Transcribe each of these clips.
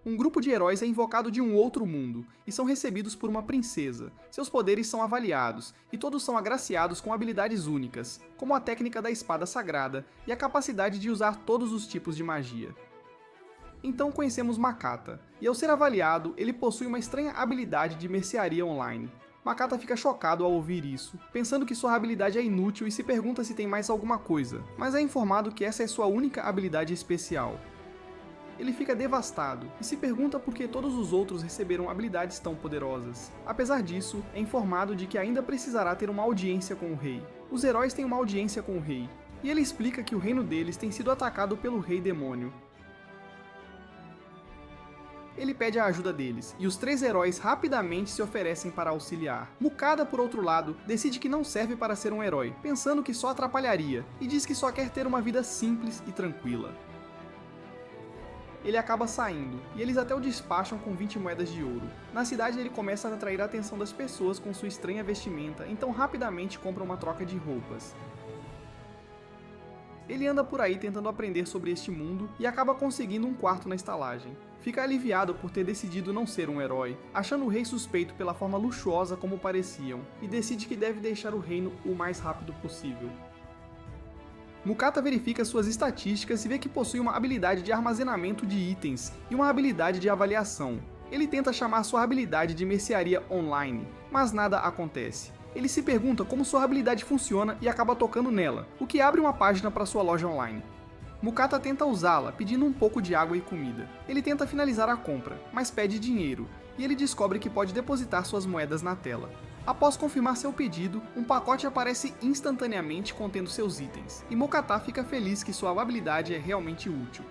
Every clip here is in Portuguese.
Um grupo de heróis é invocado de um outro mundo, e são recebidos por uma princesa. Seus poderes são avaliados, e todos são agraciados com habilidades únicas, como a técnica da espada sagrada e a capacidade de usar todos os tipos de magia. Então conhecemos Makata, e ao ser avaliado, ele possui uma estranha habilidade de mercearia online. Makata fica chocado ao ouvir isso, pensando que sua habilidade é inútil e se pergunta se tem mais alguma coisa, mas é informado que essa é sua única habilidade especial. Ele fica devastado e se pergunta por que todos os outros receberam habilidades tão poderosas. Apesar disso, é informado de que ainda precisará ter uma audiência com o rei. Os heróis têm uma audiência com o rei, e ele explica que o reino deles tem sido atacado pelo Rei Demônio. Ele pede a ajuda deles, e os 3 heróis rapidamente se oferecem para auxiliar. Mukada, por outro lado, decide que não serve para ser um herói, pensando que só atrapalharia, e diz que só quer ter uma vida simples e tranquila. Ele acaba saindo, e eles até o despacham com 20 moedas de ouro. Na cidade ele começa a atrair a atenção das pessoas com sua estranha vestimenta, então rapidamente compra uma troca de roupas. Ele anda por aí tentando aprender sobre este mundo e acaba conseguindo um quarto na estalagem. Fica aliviado por ter decidido não ser um herói, achando o rei suspeito pela forma luxuosa como pareciam, e decide que deve deixar o reino o mais rápido possível. Mukata verifica suas estatísticas e vê que possui uma habilidade de armazenamento de itens e uma habilidade de avaliação. Ele tenta chamar sua habilidade de mercearia online, mas nada acontece. Ele se pergunta como sua habilidade funciona e acaba tocando nela, o que abre uma página para sua loja online. Mukata tenta usá-la, pedindo um pouco de água e comida. Ele tenta finalizar a compra, mas pede dinheiro, e ele descobre que pode depositar suas moedas na tela. Após confirmar seu pedido, um pacote aparece instantaneamente contendo seus itens, e Mokata fica feliz que sua habilidade é realmente útil.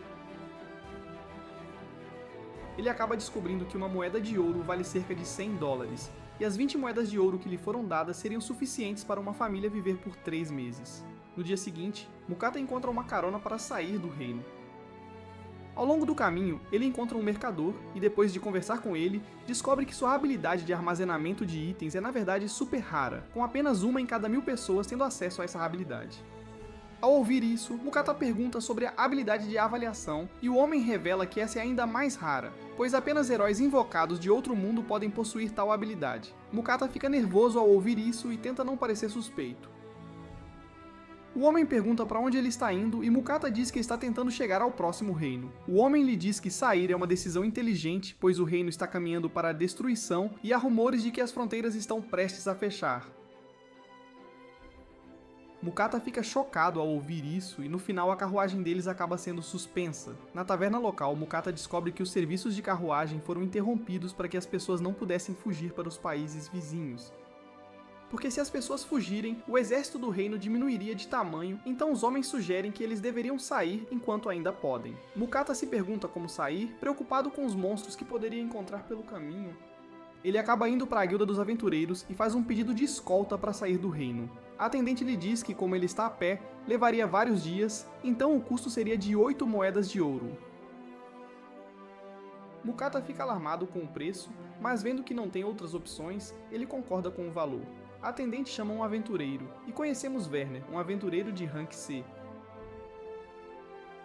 Ele acaba descobrindo que uma moeda de ouro vale cerca de $100, e as 20 moedas de ouro que lhe foram dadas seriam suficientes para uma família viver por 3 meses. No dia seguinte, Mukata encontra uma carona para sair do reino. Ao longo do caminho, ele encontra um mercador e, depois de conversar com ele, descobre que sua habilidade de armazenamento de itens é na verdade super rara, com apenas uma em cada 1000 pessoas tendo acesso a essa habilidade. Ao ouvir isso, Mukata pergunta sobre a habilidade de avaliação e o homem revela que essa é ainda mais rara, pois apenas heróis invocados de outro mundo podem possuir tal habilidade. Mukata fica nervoso ao ouvir isso e tenta não parecer suspeito. O homem pergunta para onde ele está indo e Mukata diz que está tentando chegar ao próximo reino. O homem lhe diz que sair é uma decisão inteligente, pois o reino está caminhando para a destruição e há rumores de que as fronteiras estão prestes a fechar. Mukata fica chocado ao ouvir isso e no final a carruagem deles acaba sendo suspensa. Na taverna local, Mukata descobre que os serviços de carruagem foram interrompidos para que as pessoas não pudessem fugir para os países vizinhos. Porque se as pessoas fugirem, o exército do reino diminuiria de tamanho, então os homens sugerem que eles deveriam sair enquanto ainda podem. Mukata se pergunta como sair, preocupado com os monstros que poderia encontrar pelo caminho. Ele acaba indo para a guilda dos aventureiros e faz um pedido de escolta para sair do reino. A atendente lhe diz que, como ele está a pé, levaria vários dias, então o custo seria de 8 moedas de ouro. Mukata fica alarmado com o preço, mas vendo que não tem outras opções, ele concorda com o valor. A atendente chama um aventureiro, e conhecemos Werner, um aventureiro de rank C.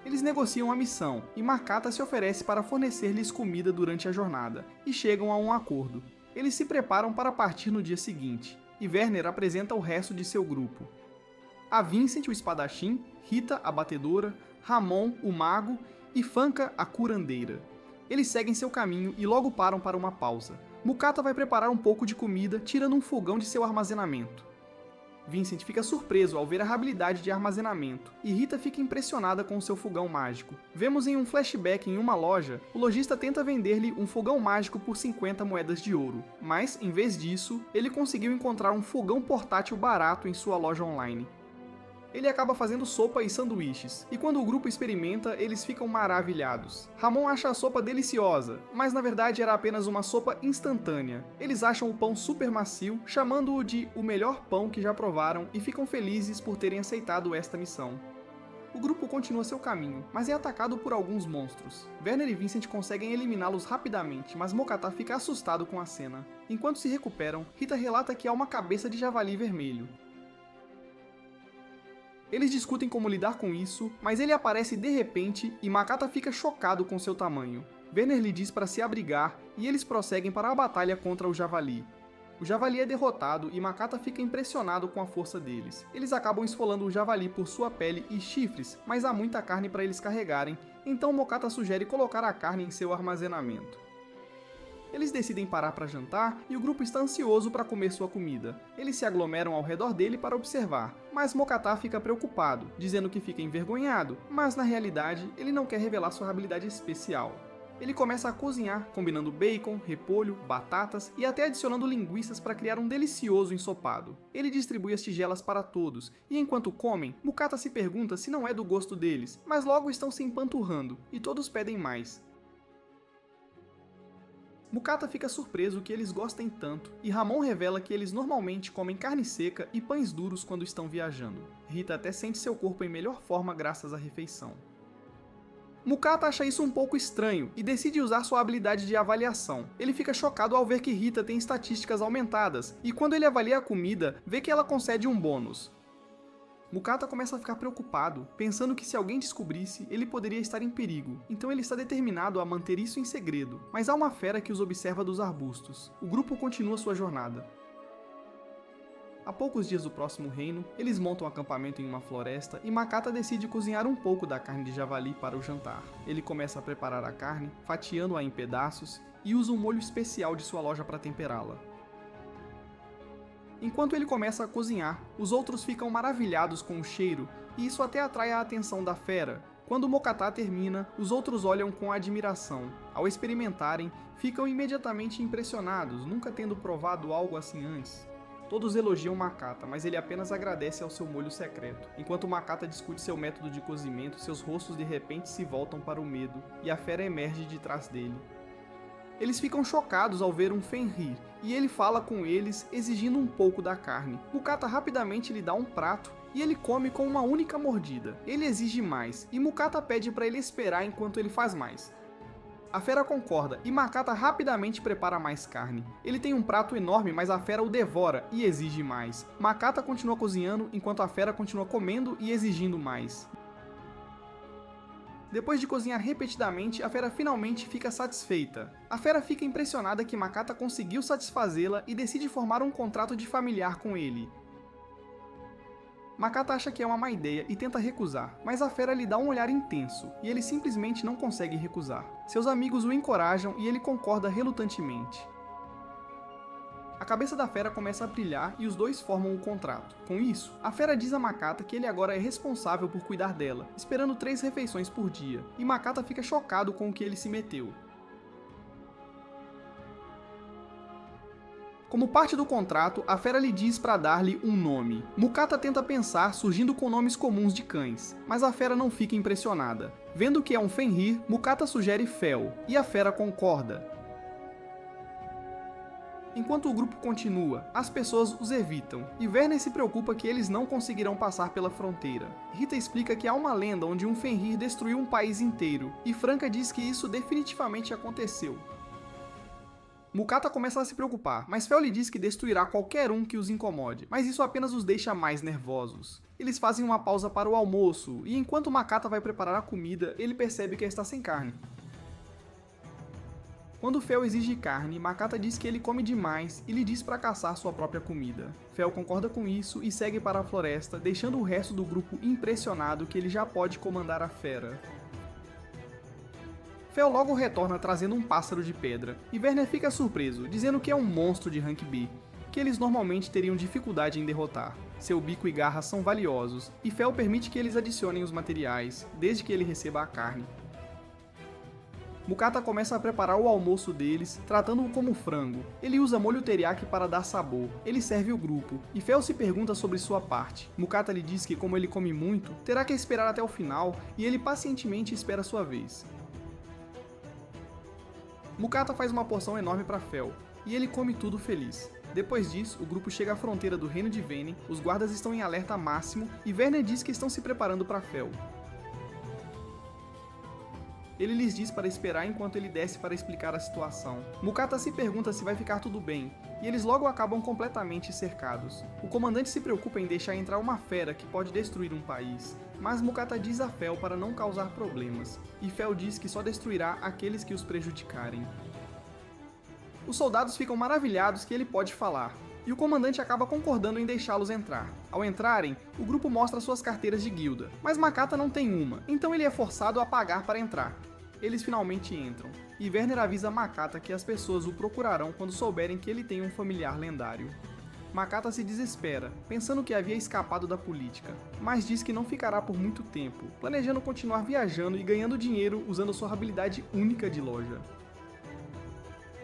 Eles negociam a missão, e Makata se oferece para fornecer-lhes comida durante a jornada, e chegam a um acordo. Eles se preparam para partir no dia seguinte, e Werner apresenta o resto de seu grupo. Há Vincent, o espadachim, Rita, a batedora, Ramon, o mago, e Fanka, a curandeira. Eles seguem seu caminho e logo param para uma pausa. Mukata vai preparar um pouco de comida, tirando um fogão de seu armazenamento. Vincent fica surpreso ao ver a habilidade de armazenamento, e Rita fica impressionada com o seu fogão mágico. Vemos em um flashback em uma loja, o lojista tenta vender-lhe um fogão mágico por 50 moedas de ouro, mas, em vez disso, ele conseguiu encontrar um fogão portátil barato em sua loja online. Ele acaba fazendo sopa e sanduíches, e quando o grupo experimenta, eles ficam maravilhados. Ramon acha a sopa deliciosa, mas na verdade era apenas uma sopa instantânea. Eles acham o pão super macio, chamando-o de o melhor pão que já provaram e ficam felizes por terem aceitado esta missão. O grupo continua seu caminho, mas é atacado por alguns monstros. Werner e Vincent conseguem eliminá-los rapidamente, mas Mokata fica assustado com a cena. Enquanto se recuperam, Rita relata que há uma cabeça de javali vermelho. Eles discutem como lidar com isso, mas ele aparece de repente e Makata fica chocado com seu tamanho. Werner lhe diz para se abrigar e eles prosseguem para a batalha contra o Javali. O Javali é derrotado e Makata fica impressionado com a força deles. Eles acabam esfolando o Javali por sua pele e chifres, mas há muita carne para eles carregarem, então Mokata sugere colocar a carne em seu armazenamento. Eles decidem parar para jantar e o grupo está ansioso para comer sua comida. Eles se aglomeram ao redor dele para observar, mas Mokata fica preocupado, dizendo que fica envergonhado, mas na realidade ele não quer revelar sua habilidade especial. Ele começa a cozinhar, combinando bacon, repolho, batatas e até adicionando linguiças para criar um delicioso ensopado. Ele distribui as tigelas para todos, e enquanto comem, Mokata se pergunta se não é do gosto deles, mas logo estão se empanturrando, e todos pedem mais. Mokata fica surpreso que eles gostem tanto, e Ramon revela que eles normalmente comem carne seca e pães duros quando estão viajando. Rita até sente seu corpo em melhor forma graças à refeição. Mokata acha isso um pouco estranho e decide usar sua habilidade de avaliação. Ele fica chocado ao ver que Rita tem estatísticas aumentadas, e quando ele avalia a comida, vê que ela concede um bônus. Mokata começa a ficar preocupado, pensando que se alguém descobrisse, ele poderia estar em perigo, então ele está determinado a manter isso em segredo, mas há uma fera que os observa dos arbustos. O grupo continua sua jornada. A poucos dias do próximo reino, eles montam um acampamento em uma floresta e Makata decide cozinhar um pouco da carne de javali para o jantar. Ele começa a preparar a carne, fatiando-a em pedaços, e usa um molho especial de sua loja para temperá-la. Enquanto ele começa a cozinhar, os outros ficam maravilhados com o cheiro, e isso até atrai a atenção da fera. Quando Mokata termina, os outros olham com admiração. Ao experimentarem, ficam imediatamente impressionados, nunca tendo provado algo assim antes. Todos elogiam Makata, mas ele apenas agradece ao seu molho secreto. Enquanto Makata discute seu método de cozimento, seus rostos de repente se voltam para o medo, e a fera emerge de trás dele. Eles ficam chocados ao ver um Fenrir, e ele fala com eles, exigindo um pouco da carne. Mokata rapidamente lhe dá um prato, e ele come com uma única mordida. Ele exige mais, e Mokata pede para ele esperar enquanto ele faz mais. A fera concorda, e Makata rapidamente prepara mais carne. Ele tem um prato enorme, mas a fera o devora e exige mais. Makata continua cozinhando, enquanto a fera continua comendo e exigindo mais. Depois de cozinhar repetidamente, a fera finalmente fica satisfeita. A fera fica impressionada que Makata conseguiu satisfazê-la e decide formar um contrato de familiar com ele. Makata acha que é uma má ideia e tenta recusar, mas a fera lhe dá um olhar intenso, e ele simplesmente não consegue recusar. Seus amigos o encorajam e ele concorda relutantemente. A cabeça da fera começa a brilhar e os dois formam um contrato. Com isso, a fera diz a Makata que ele agora é responsável por cuidar dela, esperando 3 refeições por dia, e Makata fica chocado com o que ele se meteu. Como parte do contrato, a fera lhe diz para dar-lhe um nome. Mokata tenta pensar, surgindo com nomes comuns de cães, mas a fera não fica impressionada. Vendo que é um Fenrir, Mokata sugere Fel, e a fera concorda. Enquanto o grupo continua, as pessoas os evitam, e Werner se preocupa que eles não conseguirão passar pela fronteira. Rita explica que há uma lenda onde um Fenrir destruiu um país inteiro, e Franca diz que isso definitivamente aconteceu. Mokata começa a se preocupar, mas Fel lhe diz que destruirá qualquer um que os incomode, mas isso apenas os deixa mais nervosos. Eles fazem uma pausa para o almoço, e enquanto Makata vai preparar a comida, ele percebe que está sem carne. Quando Fel exige carne, Makata diz que ele come demais e lhe diz para caçar sua própria comida. Fel concorda com isso e segue para a floresta, deixando o resto do grupo impressionado que ele já pode comandar a fera. Fel logo retorna trazendo um pássaro de pedra, e Werner fica surpreso, dizendo que é um monstro de rank B, que eles normalmente teriam dificuldade em derrotar. Seu bico e garras são valiosos, e Fel permite que eles adicionem os materiais, desde que ele receba a carne. Mokata começa a preparar o almoço deles, tratando-o como frango. Ele usa molho teriyaki para dar sabor. Ele serve o grupo, e Fel se pergunta sobre sua parte. Mokata lhe diz que como ele come muito, terá que esperar até o final, e ele pacientemente espera sua vez. Mokata faz uma porção enorme para Fel, e ele come tudo feliz. Depois disso, o grupo chega à fronteira do reino de Venen, os guardas estão em alerta máximo, e Werner diz que estão se preparando para Fel. Ele lhes diz para esperar enquanto ele desce para explicar a situação. Mukata se pergunta se vai ficar tudo bem, e eles logo acabam completamente cercados. O comandante se preocupa em deixar entrar uma fera que pode destruir um país, mas Mukata diz a Fel para não causar problemas, e Fel diz que só destruirá aqueles que os prejudicarem. Os soldados ficam maravilhados que ele pode falar, e o comandante acaba concordando em deixá-los entrar. Ao entrarem, o grupo mostra suas carteiras de guilda, mas Makata não tem uma, então ele é forçado a pagar para entrar. Eles finalmente entram, e Werner avisa Makata que as pessoas o procurarão quando souberem que ele tem um familiar lendário. Makata se desespera, pensando que havia escapado da política, mas diz que não ficará por muito tempo, planejando continuar viajando e ganhando dinheiro usando sua habilidade única de loja.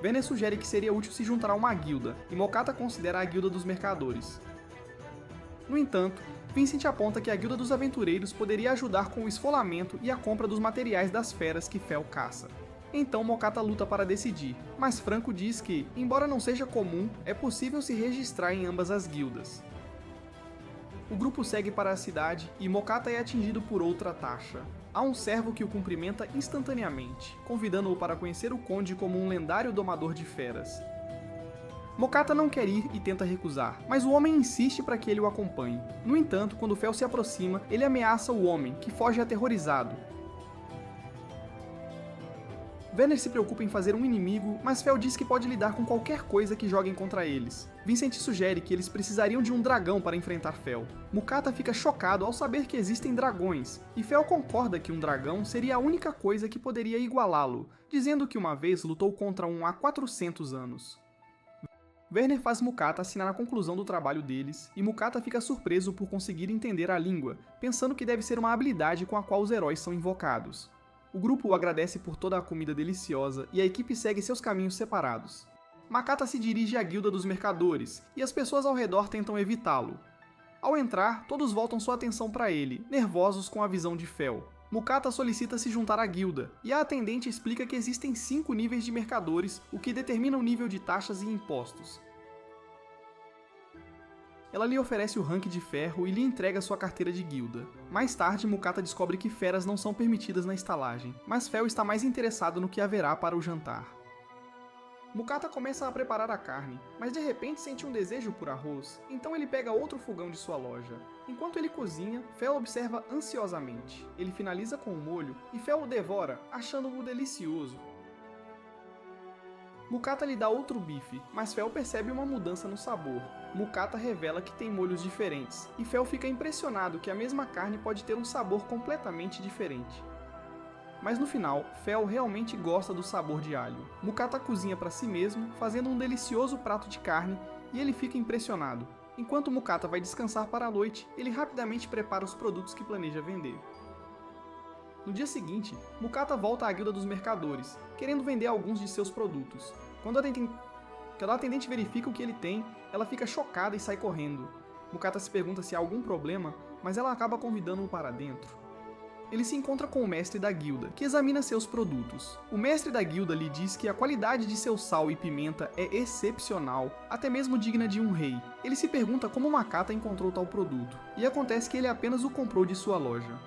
Werner sugere que seria útil se juntar a uma guilda, e Mokata considera a Guilda dos Mercadores. No entanto, Vincent aponta que a Guilda dos Aventureiros poderia ajudar com o esfolamento e a compra dos materiais das feras que Fel caça. Então Mokata luta para decidir, mas Franco diz que, embora não seja comum, é possível se registrar em ambas as guildas. O grupo segue para a cidade e Mokata é atingido por outra taxa. Há um servo que o cumprimenta instantaneamente, convidando-o para conhecer o conde como um lendário domador de feras. Mokata não quer ir e tenta recusar, mas o homem insiste para que ele o acompanhe. No entanto, quando Fel se aproxima, ele ameaça o homem, que foge aterrorizado. Werner se preocupa em fazer um inimigo, mas Fel diz que pode lidar com qualquer coisa que joguem contra eles. Vincent sugere que eles precisariam de um dragão para enfrentar Fel. Mukata fica chocado ao saber que existem dragões, e Fel concorda que um dragão seria a única coisa que poderia igualá-lo, dizendo que uma vez lutou contra um há 400 anos. Werner faz Mukata assinar a conclusão do trabalho deles, e Mukata fica surpreso por conseguir entender a língua, pensando que deve ser uma habilidade com a qual os heróis são invocados. O grupo o agradece por toda a comida deliciosa e a equipe segue seus caminhos separados. Makata se dirige à Guilda dos Mercadores, e as pessoas ao redor tentam evitá-lo. Ao entrar, todos voltam sua atenção para ele, nervosos com a visão de Fel. Mukata solicita se juntar à guilda, e a atendente explica que existem 5 níveis de mercadores, o que determina o nível de taxas e impostos. Ela lhe oferece o rank de ferro e lhe entrega sua carteira de guilda. Mais tarde, Mukata descobre que feras não são permitidas na estalagem, mas Fel está mais interessado no que haverá para o jantar. Mukata começa a preparar a carne, mas de repente sente um desejo por arroz, então ele pega outro fogão de sua loja. Enquanto ele cozinha, Fel observa ansiosamente. Ele finaliza com o molho e Fel o devora, achando-o delicioso. Mukata lhe dá outro bife, mas Fel percebe uma mudança no sabor. Mukata revela que tem molhos diferentes, e Fel fica impressionado que a mesma carne pode ter um sabor completamente diferente. Mas no final, Fel realmente gosta do sabor de alho. Mukata cozinha para si mesmo, fazendo um delicioso prato de carne, e ele fica impressionado. Enquanto Mukata vai descansar para a noite, ele rapidamente prepara os produtos que planeja vender. No dia seguinte, Mukata volta à Guilda dos Mercadores, querendo vender alguns de seus produtos. Quando a atendente verifica o que ele tem, ela fica chocada e sai correndo. Mukata se pergunta se há algum problema, mas ela acaba convidando-o para dentro. Ele se encontra com o mestre da guilda, que examina seus produtos. O mestre da guilda lhe diz que a qualidade de seu sal e pimenta é excepcional, até mesmo digna de um rei. Ele se pergunta como Makata encontrou tal produto, e acontece que ele apenas o comprou de sua loja.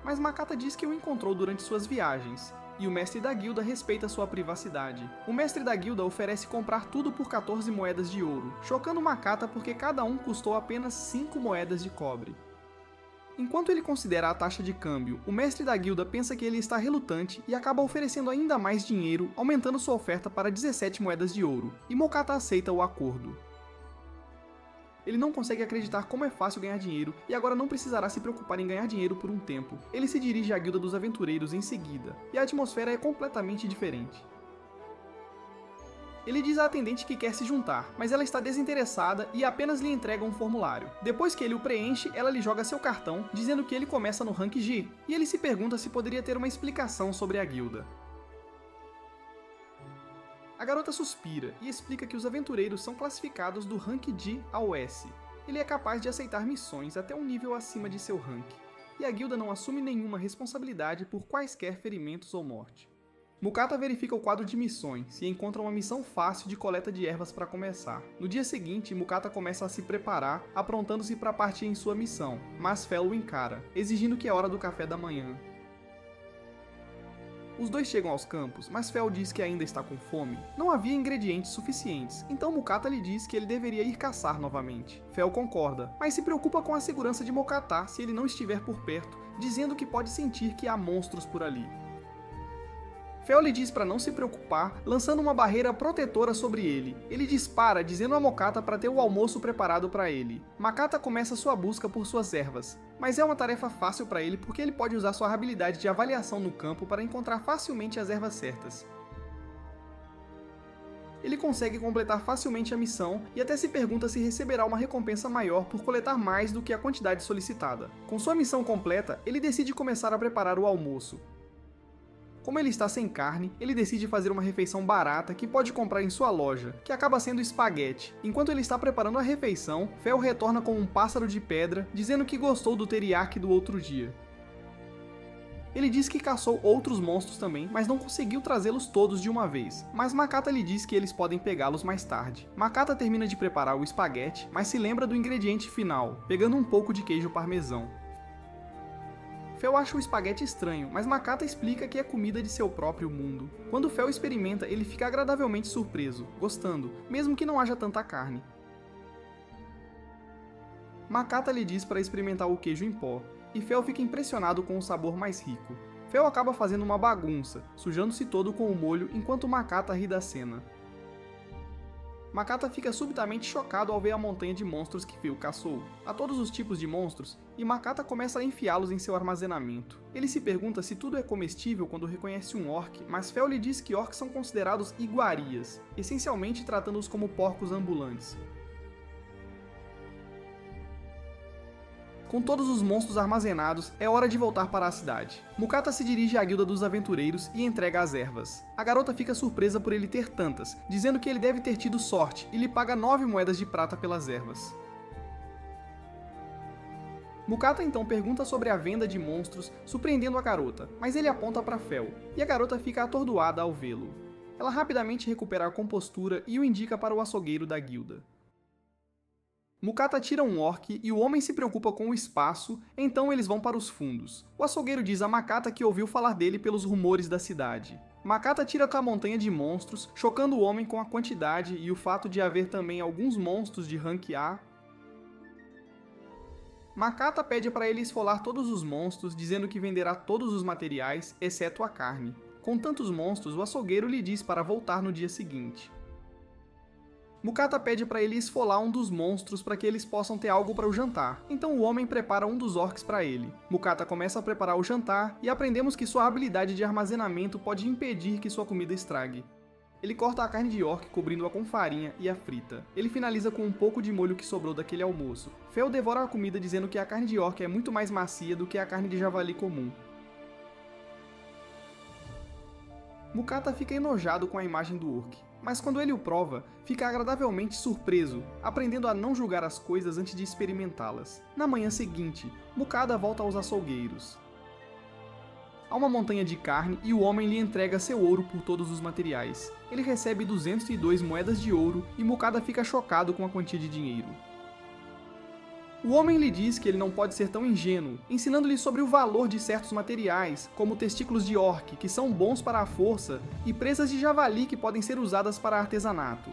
Mas Makata diz que o encontrou durante suas viagens, e o mestre da guilda respeita sua privacidade. O mestre da guilda oferece comprar tudo por 14 moedas de ouro, chocando Makata porque cada um custou apenas 5 moedas de cobre. Enquanto ele considera a taxa de câmbio, o mestre da guilda pensa que ele está relutante e acaba oferecendo ainda mais dinheiro, aumentando sua oferta para 17 moedas de ouro, e Mokata aceita o acordo. Ele não consegue acreditar como é fácil ganhar dinheiro e agora não precisará se preocupar em ganhar dinheiro por um tempo. Ele se dirige à Guilda dos Aventureiros em seguida, e a atmosfera é completamente diferente. Ele diz à atendente que quer se juntar, mas ela está desinteressada e apenas lhe entrega um formulário. Depois que ele o preenche, ela lhe joga seu cartão, dizendo que ele começa no rank G, e ele se pergunta se poderia ter uma explicação sobre a guilda. A garota suspira e explica que os aventureiros são classificados do rank D ao S. Ele é capaz de aceitar missões até um nível acima de seu rank, e a guilda não assume nenhuma responsabilidade por quaisquer ferimentos ou morte. Mukata verifica o quadro de missões e encontra uma missão fácil de coleta de ervas para começar. No dia seguinte, Mukata começa a se preparar, aprontando-se para partir em sua missão, mas Fel o encara, exigindo que é hora do café da manhã. Os dois chegam aos campos, mas Fel diz que ainda está com fome. Não havia ingredientes suficientes, então Mokata lhe diz que ele deveria ir caçar novamente. Fel concorda, mas se preocupa com a segurança de Mokata se ele não estiver por perto, dizendo que pode sentir que há monstros por ali. Fel lhe diz para não se preocupar, lançando uma barreira protetora sobre ele. Ele dispara, dizendo a Mokata para ter o almoço preparado para ele. Makata começa sua busca por suas ervas, mas é uma tarefa fácil para ele porque ele pode usar sua habilidade de avaliação no campo para encontrar facilmente as ervas certas. Ele consegue completar facilmente a missão e até se pergunta se receberá uma recompensa maior por coletar mais do que a quantidade solicitada. Com sua missão completa, ele decide começar a preparar o almoço. Como ele está sem carne, ele decide fazer uma refeição barata que pode comprar em sua loja, que acaba sendo espaguete. Enquanto ele está preparando a refeição, Fel retorna com um pássaro de pedra, dizendo que gostou do teriyaki do outro dia. Ele diz que caçou outros monstros também, mas não conseguiu trazê-los todos de uma vez. Mas Makata lhe diz que eles podem pegá-los mais tarde. Makata termina de preparar o espaguete, mas se lembra do ingrediente final, pegando um pouco de queijo parmesão. Fel acha o espaguete estranho, mas Makata explica que é comida de seu próprio mundo. Quando Fel experimenta, ele fica agradavelmente surpreso, gostando, mesmo que não haja tanta carne. Makata lhe diz para experimentar o queijo em pó, e Fel fica impressionado com o sabor mais rico. Fel acaba fazendo uma bagunça, sujando-se todo com o molho enquanto Makata ri da cena. Makata fica subitamente chocado ao ver a montanha de monstros que Fel caçou. Há todos os tipos de monstros, e Makata começa a enfiá-los em seu armazenamento. Ele se pergunta se tudo é comestível quando reconhece um orc, mas Fel lhe diz que orcs são considerados iguarias, essencialmente tratando-os como porcos ambulantes. Com todos os monstros armazenados, é hora de voltar para a cidade. Mokata se dirige à guilda dos aventureiros e entrega as ervas. A garota fica surpresa por ele ter tantas, dizendo que ele deve ter tido sorte e lhe paga 9 moedas de prata pelas ervas. Mokata então pergunta sobre a venda de monstros, surpreendendo a garota, mas ele aponta para Fel, e a garota fica atordoada ao vê-lo. Ela rapidamente recupera a compostura e o indica para o açougueiro da guilda. Mokata tira um orc e o homem se preocupa com o espaço, então eles vão para os fundos. O açougueiro diz a Makata que ouviu falar dele pelos rumores da cidade. Makata tira com a montanha de monstros, chocando o homem com a quantidade e o fato de haver também alguns monstros de rank A. Makata pede para ele esfolar todos os monstros, dizendo que venderá todos os materiais, exceto a carne. Com tantos monstros, o açougueiro lhe diz para voltar no dia seguinte. Mokata pede para ele esfolar um dos monstros para que eles possam ter algo para o jantar, então o homem prepara um dos orcs para ele. Mokata começa a preparar o jantar e aprendemos que sua habilidade de armazenamento pode impedir que sua comida estrague. Ele corta a carne de orc cobrindo-a com farinha e a frita. Ele finaliza com um pouco de molho que sobrou daquele almoço. Fel devora a comida dizendo que a carne de orc é muito mais macia do que a carne de javali comum. Mokata fica enojado com a imagem do orc, mas quando ele o prova, fica agradavelmente surpreso, aprendendo a não julgar as coisas antes de experimentá-las. Na manhã seguinte, Mokata volta aos açougueiros. Há uma montanha de carne e o homem lhe entrega seu ouro por todos os materiais. Ele recebe 202 moedas de ouro e Mokata fica chocado com a quantia de dinheiro. O homem lhe diz que ele não pode ser tão ingênuo, ensinando-lhe sobre o valor de certos materiais, como testículos de orc, que são bons para a força, e presas de javali que podem ser usadas para artesanato.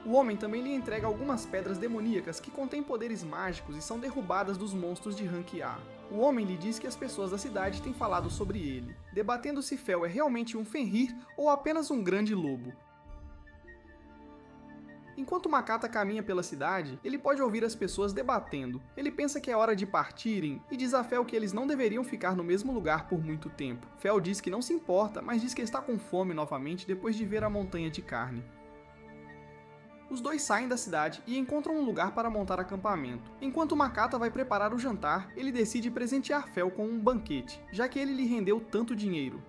O homem também lhe entrega algumas pedras demoníacas que contêm poderes mágicos e são derrubadas dos monstros de rank A. O homem lhe diz que as pessoas da cidade têm falado sobre ele, debatendo se Fel é realmente um Fenrir ou apenas um grande lobo. Enquanto Makata caminha pela cidade, ele pode ouvir as pessoas debatendo. Ele pensa que é hora de partirem e diz a Fel que eles não deveriam ficar no mesmo lugar por muito tempo. Fel diz que não se importa, mas diz que está com fome novamente depois de ver a montanha de carne. Os dois saem da cidade e encontram um lugar para montar acampamento. Enquanto Makata vai preparar o jantar, ele decide presentear Fel com um banquete, já que ele lhe rendeu tanto dinheiro.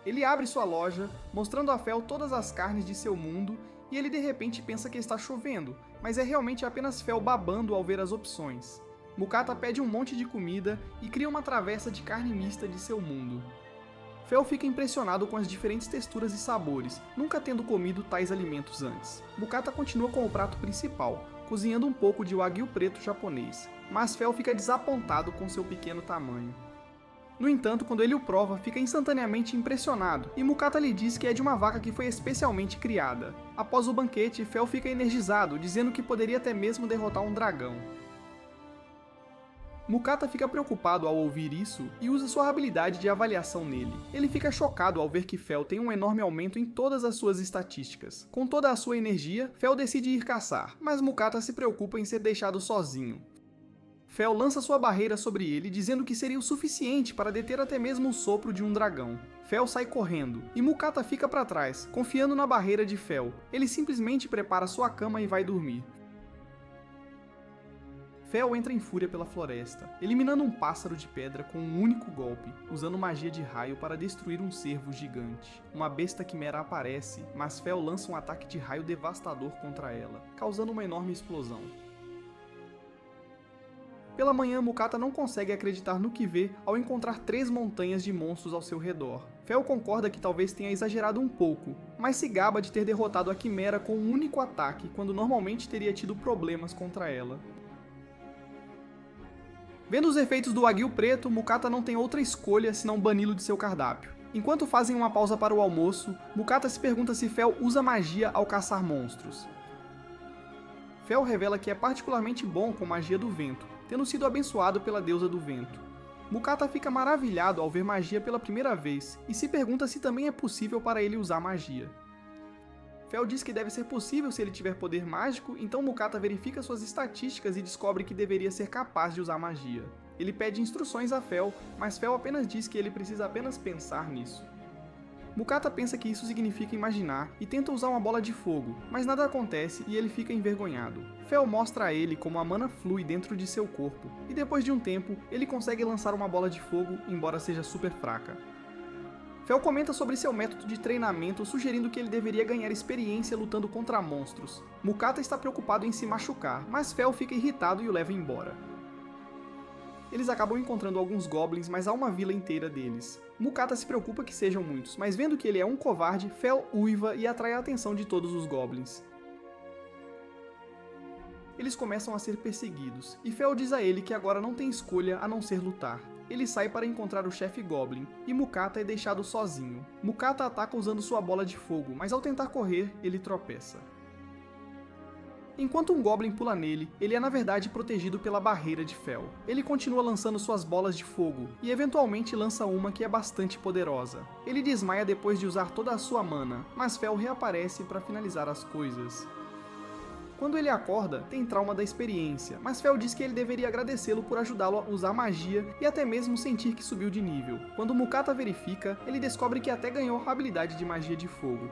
Ele abre sua loja, mostrando a Fel todas as carnes de seu mundo, e ele de repente pensa que está chovendo, mas é realmente apenas Fel babando ao ver as opções. Mokata pede um monte de comida e cria uma travessa de carne mista de seu mundo. Fel fica impressionado com as diferentes texturas e sabores, nunca tendo comido tais alimentos antes. Mokata continua com o prato principal, cozinhando um pouco de wagyu preto japonês, mas Fel fica desapontado com seu pequeno tamanho. No entanto, quando ele o prova, fica instantaneamente impressionado, e Mukata lhe diz que é de uma vaca que foi especialmente criada. Após o banquete, Fel fica energizado, dizendo que poderia até mesmo derrotar um dragão. Mukata fica preocupado ao ouvir isso e usa sua habilidade de avaliação nele. Ele fica chocado ao ver que Fel tem um enorme aumento em todas as suas estatísticas. Com toda a sua energia, Fel decide ir caçar, mas Mukata se preocupa em ser deixado sozinho. Fel lança sua barreira sobre ele, dizendo que seria o suficiente para deter até mesmo o sopro de um dragão. Fel sai correndo, e Mukata fica para trás, confiando na barreira de Fel. Ele simplesmente prepara sua cama e vai dormir. Fel entra em fúria pela floresta, eliminando um pássaro de pedra com um único golpe, usando magia de raio para destruir um cervo gigante. Uma besta quimera aparece, mas Fel lança um ataque de raio devastador contra ela, causando uma enorme explosão. Pela manhã, Mukata não consegue acreditar no que vê ao encontrar 3 montanhas de monstros ao seu redor. Fel concorda que talvez tenha exagerado um pouco, mas se gaba de ter derrotado a quimera com um único ataque, quando normalmente teria tido problemas contra ela. Vendo os efeitos do aguil preto, Mukata não tem outra escolha senão bani-lo de seu cardápio. Enquanto fazem uma pausa para o almoço, Mukata se pergunta se Fel usa magia ao caçar monstros. Fel revela que é particularmente bom com magia do vento, tendo sido abençoado pela deusa do vento. Mukata fica maravilhado ao ver magia pela primeira vez e se pergunta se também é possível para ele usar magia. Fel diz que deve ser possível se ele tiver poder mágico, então Mukata verifica suas estatísticas e descobre que deveria ser capaz de usar magia. Ele pede instruções a Fel, mas Fel apenas diz que ele precisa apenas pensar nisso. Mukata pensa que isso significa imaginar e tenta usar uma bola de fogo, mas nada acontece e ele fica envergonhado. Fel mostra a ele como a mana flui dentro de seu corpo, e depois de um tempo, ele consegue lançar uma bola de fogo, embora seja super fraca. Fel comenta sobre seu método de treinamento, sugerindo que ele deveria ganhar experiência lutando contra monstros. Mukata está preocupado em se machucar, mas Fel fica irritado e o leva embora. Eles acabam encontrando alguns goblins, mas há uma vila inteira deles. Mukata se preocupa que sejam muitos, mas vendo que ele é um covarde, Fel uiva e atrai a atenção de todos os goblins. Eles começam a ser perseguidos, e Fel diz a ele que agora não tem escolha a não ser lutar. Ele sai para encontrar o chefe Goblin, e Mukata é deixado sozinho. Mukata ataca usando sua bola de fogo, mas ao tentar correr, ele tropeça. Enquanto um Goblin pula nele, ele é na verdade protegido pela barreira de Fel. Ele continua lançando suas bolas de fogo, e eventualmente lança uma que é bastante poderosa. Ele desmaia depois de usar toda a sua mana, mas Fel reaparece para finalizar as coisas. Quando ele acorda, tem trauma da experiência, mas Fel diz que ele deveria agradecê-lo por ajudá-lo a usar magia e até mesmo sentir que subiu de nível. Quando Mukata verifica, ele descobre que até ganhou a habilidade de magia de fogo.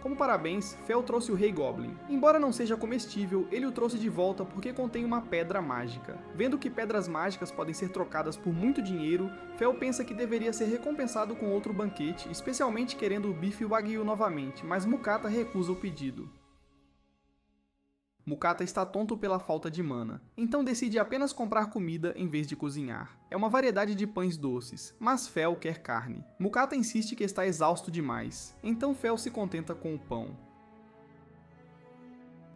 Como parabéns, Fel trouxe o Rei Goblin. Embora não seja comestível, ele o trouxe de volta porque contém uma pedra mágica. Vendo que pedras mágicas podem ser trocadas por muito dinheiro, Fel pensa que deveria ser recompensado com outro banquete, especialmente querendo o bife wagyu novamente, mas Mukata recusa o pedido. Mukata está tonto pela falta de mana, então decide apenas comprar comida em vez de cozinhar. É uma variedade de pães doces, mas Fel quer carne. Mukata insiste que está exausto demais, então Fel se contenta com o pão.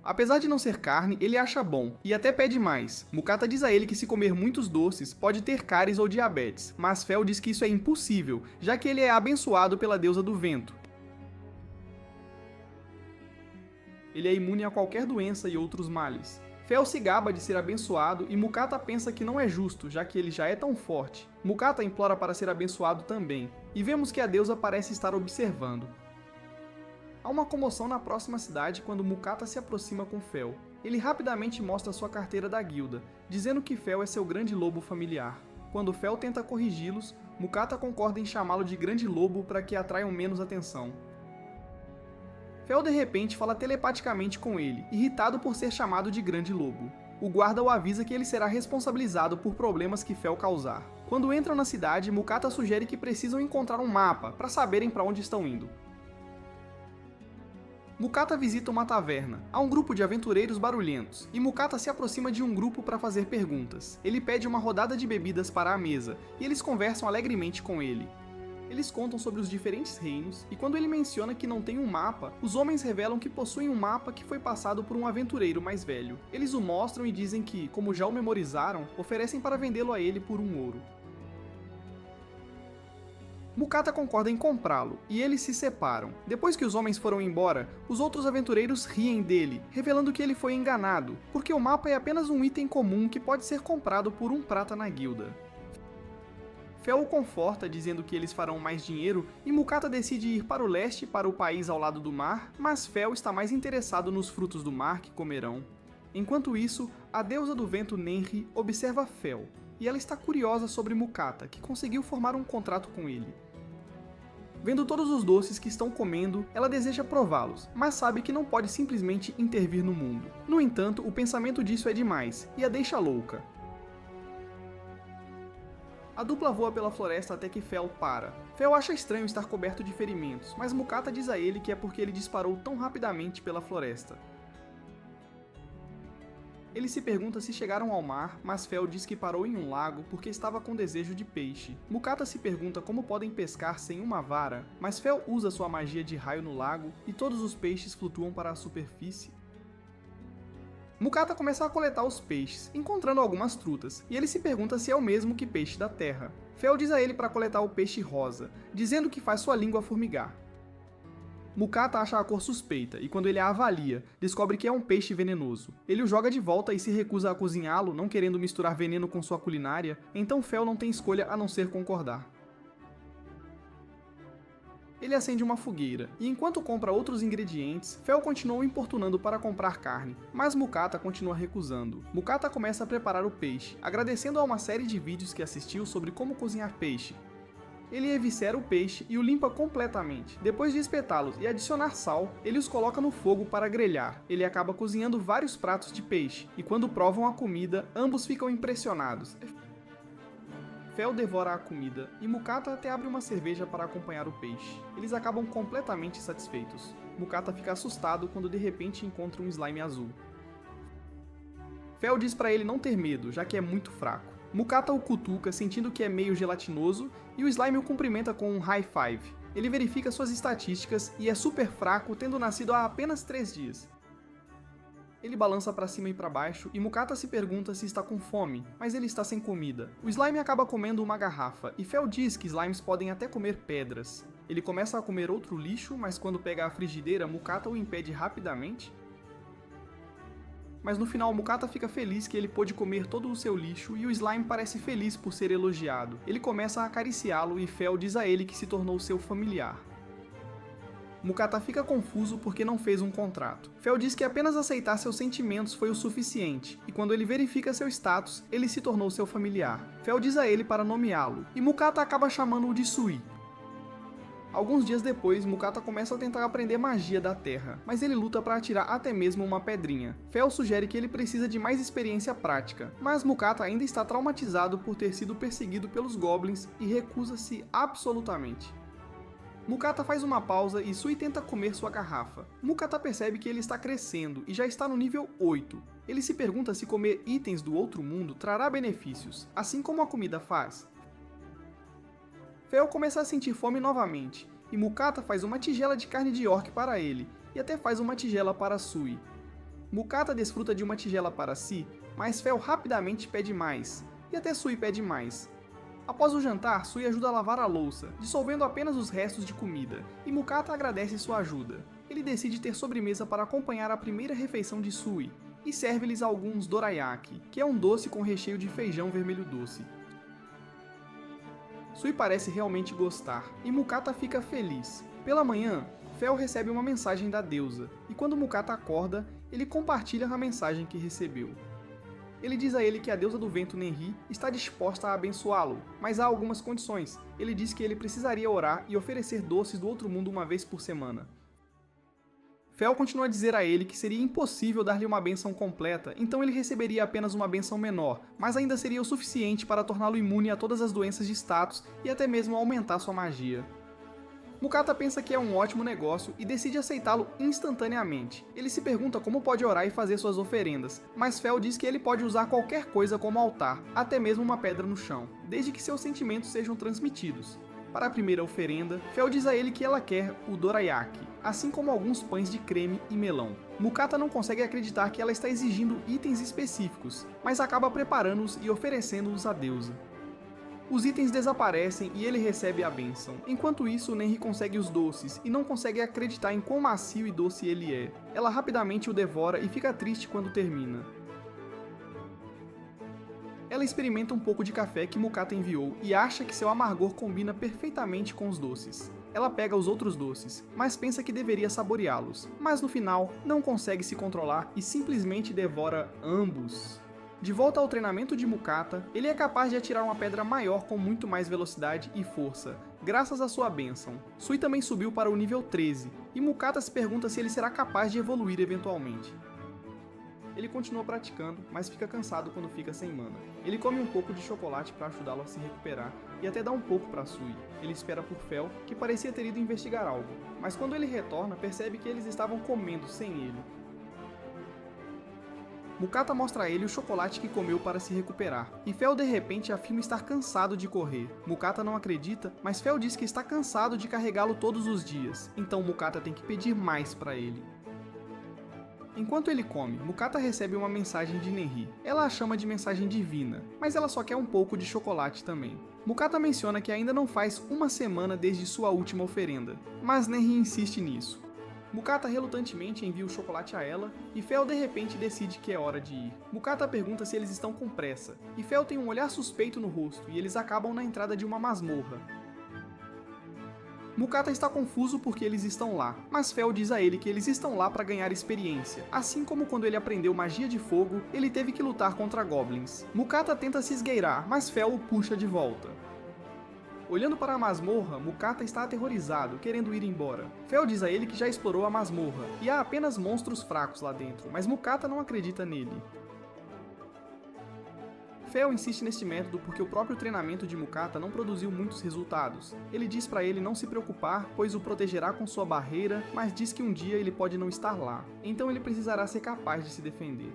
Apesar de não ser carne, ele acha bom, e até pede mais. Mukata diz a ele que se comer muitos doces, pode ter cáries ou diabetes, mas Fel diz que isso é impossível, já que ele é abençoado pela deusa do vento. Ele é imune a qualquer doença e outros males. Fel se gaba de ser abençoado e Mukata pensa que não é justo, já que ele já é tão forte. Mukata implora para ser abençoado também, e vemos que a deusa parece estar observando. Há uma comoção na próxima cidade quando Mukata se aproxima com Fel. Ele rapidamente mostra sua carteira da guilda, dizendo que Fel é seu grande lobo familiar. Quando Fel tenta corrigi-los, Mukata concorda em chamá-lo de grande lobo para que atraiam menos atenção. Fel de repente fala telepaticamente com ele, irritado por ser chamado de Grande Lobo. O guarda o avisa que ele será responsabilizado por problemas que Fel causar. Quando entram na cidade, Mukata sugere que precisam encontrar um mapa para saberem para onde estão indo. Mukata visita uma taverna. Há um grupo de aventureiros barulhentos, e Mukata se aproxima de um grupo para fazer perguntas. Ele pede uma rodada de bebidas para a mesa, e eles conversam alegremente com ele. Eles contam sobre os diferentes reinos, e quando ele menciona que não tem um mapa, os homens revelam que possuem um mapa que foi passado por um aventureiro mais velho. Eles o mostram e dizem que, como já o memorizaram, oferecem para vendê-lo a ele por 1 ouro. Mukata concorda em comprá-lo, e eles se separam. Depois que os homens foram embora, os outros aventureiros riem dele, revelando que ele foi enganado, porque o mapa é apenas um item comum que pode ser comprado por 1 prata na guilda. Fel o conforta, dizendo que eles farão mais dinheiro, e Mukata decide ir para o leste, para o país ao lado do mar, mas Fel está mais interessado nos frutos do mar que comerão. Enquanto isso, a deusa do vento Nenri observa Fel, e ela está curiosa sobre Mukata, que conseguiu formar um contrato com ele. Vendo todos os doces que estão comendo, ela deseja prová-los, mas sabe que não pode simplesmente intervir no mundo. No entanto, o pensamento disso é demais, e a deixa louca. A dupla voa pela floresta até que Fel para. Fel acha estranho estar coberto de ferimentos, mas Mukata diz a ele que é porque ele disparou tão rapidamente pela floresta. Ele se pergunta se chegaram ao mar, mas Fel diz que parou em um lago porque estava com desejo de peixe. Mukata se pergunta como podem pescar sem uma vara, mas Fel usa sua magia de raio no lago e todos os peixes flutuam para a superfície. Mukata começa a coletar os peixes, encontrando algumas trutas, e ele se pergunta se é o mesmo que peixe da terra. Fel diz a ele para coletar o peixe rosa, dizendo que faz sua língua formigar. Mukata acha a cor suspeita, e quando ele a avalia, descobre que é um peixe venenoso. Ele o joga de volta e se recusa a cozinhá-lo, não querendo misturar veneno com sua culinária, então Fel não tem escolha a não ser concordar. Ele acende uma fogueira, e enquanto compra outros ingredientes, Fel continua o importunando para comprar carne, mas Mukata continua recusando. Mukata começa a preparar o peixe, agradecendo a uma série de vídeos que assistiu sobre como cozinhar peixe. Ele eviscera o peixe e o limpa completamente. Depois de espetá-los e adicionar sal, ele os coloca no fogo para grelhar. Ele acaba cozinhando vários pratos de peixe, e quando provam a comida, ambos ficam impressionados. Fel devora a comida, e Mukata até abre uma cerveja para acompanhar o peixe. Eles acabam completamente satisfeitos. Mukata fica assustado quando de repente encontra um slime azul. Fel diz para ele não ter medo, já que é muito fraco. Mukata o cutuca, sentindo que é meio gelatinoso, e o slime o cumprimenta com um high five. Ele verifica suas estatísticas e é super fraco, tendo nascido há apenas 3 dias. Ele balança para cima e para baixo, e Mukata se pergunta se está com fome, mas ele está sem comida. O slime acaba comendo uma garrafa, e Fel diz que slimes podem até comer pedras. Ele começa a comer outro lixo, mas quando pega a frigideira, Mukata o impede rapidamente. Mas no final, Mukata fica feliz que ele pôde comer todo o seu lixo e o slime parece feliz por ser elogiado. Ele começa a acariciá-lo e Fel diz a ele que se tornou seu familiar. Mukata fica confuso porque não fez um contrato. Fel diz que apenas aceitar seus sentimentos foi o suficiente, e quando ele verifica seu status, ele se tornou seu familiar. Fel diz a ele para nomeá-lo, e Mukata acaba chamando-o de Sui. Alguns dias depois, Mukata começa a tentar aprender magia da terra, mas ele luta para atirar até mesmo uma pedrinha. Fel sugere que ele precisa de mais experiência prática, mas Mukata ainda está traumatizado por ter sido perseguido pelos goblins e recusa-se absolutamente. Mukata faz uma pausa e Sui tenta comer sua garrafa. Mukata percebe que ele está crescendo e já está no nível 8. Ele se pergunta se comer itens do outro mundo trará benefícios, assim como a comida faz. Fel começa a sentir fome novamente, e Mukata faz uma tigela de carne de orc para ele, e até faz uma tigela para Sui. Mukata desfruta de uma tigela para si, mas Fel rapidamente pede mais, e até Sui pede mais. Após o jantar, Sui ajuda a lavar a louça, dissolvendo apenas os restos de comida, e Mukata agradece sua ajuda. Ele decide ter sobremesa para acompanhar a primeira refeição de Sui, e serve-lhes alguns dorayaki, que é um doce com recheio de feijão vermelho doce. Sui parece realmente gostar, e Mukata fica feliz. Pela manhã, Fel recebe uma mensagem da deusa, e quando Mukata acorda, ele compartilha a mensagem que recebeu. Ele diz a ele que a deusa do vento Nenri está disposta a abençoá-lo, mas há algumas condições. Ele diz que ele precisaria orar e oferecer doces do outro mundo uma vez por semana. Fel continua a dizer a ele que seria impossível dar-lhe uma bênção completa, então ele receberia apenas uma bênção menor, mas ainda seria o suficiente para torná-lo imune a todas as doenças de status e até mesmo aumentar sua magia. Mukata pensa que é um ótimo negócio e decide aceitá-lo instantaneamente. Ele se pergunta como pode orar e fazer suas oferendas, mas Fel diz que ele pode usar qualquer coisa como altar, até mesmo uma pedra no chão, desde que seus sentimentos sejam transmitidos. Para a primeira oferenda, Fel diz a ele que ela quer o dorayaki, assim como alguns pães de creme e melão. Mukata não consegue acreditar que ela está exigindo itens específicos, mas acaba preparando-os e oferecendo-os à deusa. Os itens desaparecem e ele recebe a bênção. Enquanto isso, Nenri consegue os doces e não consegue acreditar em quão macio e doce ele é. Ela rapidamente o devora e fica triste quando termina. Ela experimenta um pouco de café que Mukata enviou e acha que seu amargor combina perfeitamente com os doces. Ela pega os outros doces, mas pensa que deveria saboreá-los, mas no final não consegue se controlar e simplesmente devora ambos. De volta ao treinamento de Mukata, ele é capaz de atirar uma pedra maior com muito mais velocidade e força, graças à sua bênção. Sui também subiu para o nível 13, e Mukata se pergunta se ele será capaz de evoluir eventualmente. Ele continua praticando, mas fica cansado quando fica sem mana. Ele come um pouco de chocolate para ajudá-lo a se recuperar e até dá um pouco para Sui. Ele espera por Fel, que parecia ter ido investigar algo, mas quando ele retorna, percebe que eles estavam comendo sem ele. Mukata mostra a ele o chocolate que comeu para se recuperar, e Fel de repente afirma estar cansado de correr. Mukata não acredita, mas Fel diz que está cansado de carregá-lo todos os dias, então Mukata tem que pedir mais para ele. Enquanto ele come, Mukata recebe uma mensagem de Nenri. Ela a chama de mensagem divina, mas ela só quer um pouco de chocolate também. Mukata menciona que ainda não faz uma semana desde sua última oferenda, mas Nenri insiste nisso. Mukata relutantemente envia o chocolate a ela, e Fel de repente decide que é hora de ir. Mukata pergunta se eles estão com pressa, e Fel tem um olhar suspeito no rosto, e eles acabam na entrada de uma masmorra. Mukata está confuso porque eles estão lá, mas Fel diz a ele que eles estão lá para ganhar experiência. Assim como quando ele aprendeu magia de fogo, ele teve que lutar contra goblins. Mukata tenta se esgueirar, mas Fel o puxa de volta. Olhando para a masmorra, Mukata está aterrorizado, querendo ir embora. Fel diz a ele que já explorou a masmorra, e há apenas monstros fracos lá dentro, mas Mukata não acredita nele. Fel insiste neste método porque o próprio treinamento de Mukata não produziu muitos resultados. Ele diz para ele não se preocupar, pois o protegerá com sua barreira, mas diz que um dia ele pode não estar lá, então ele precisará ser capaz de se defender.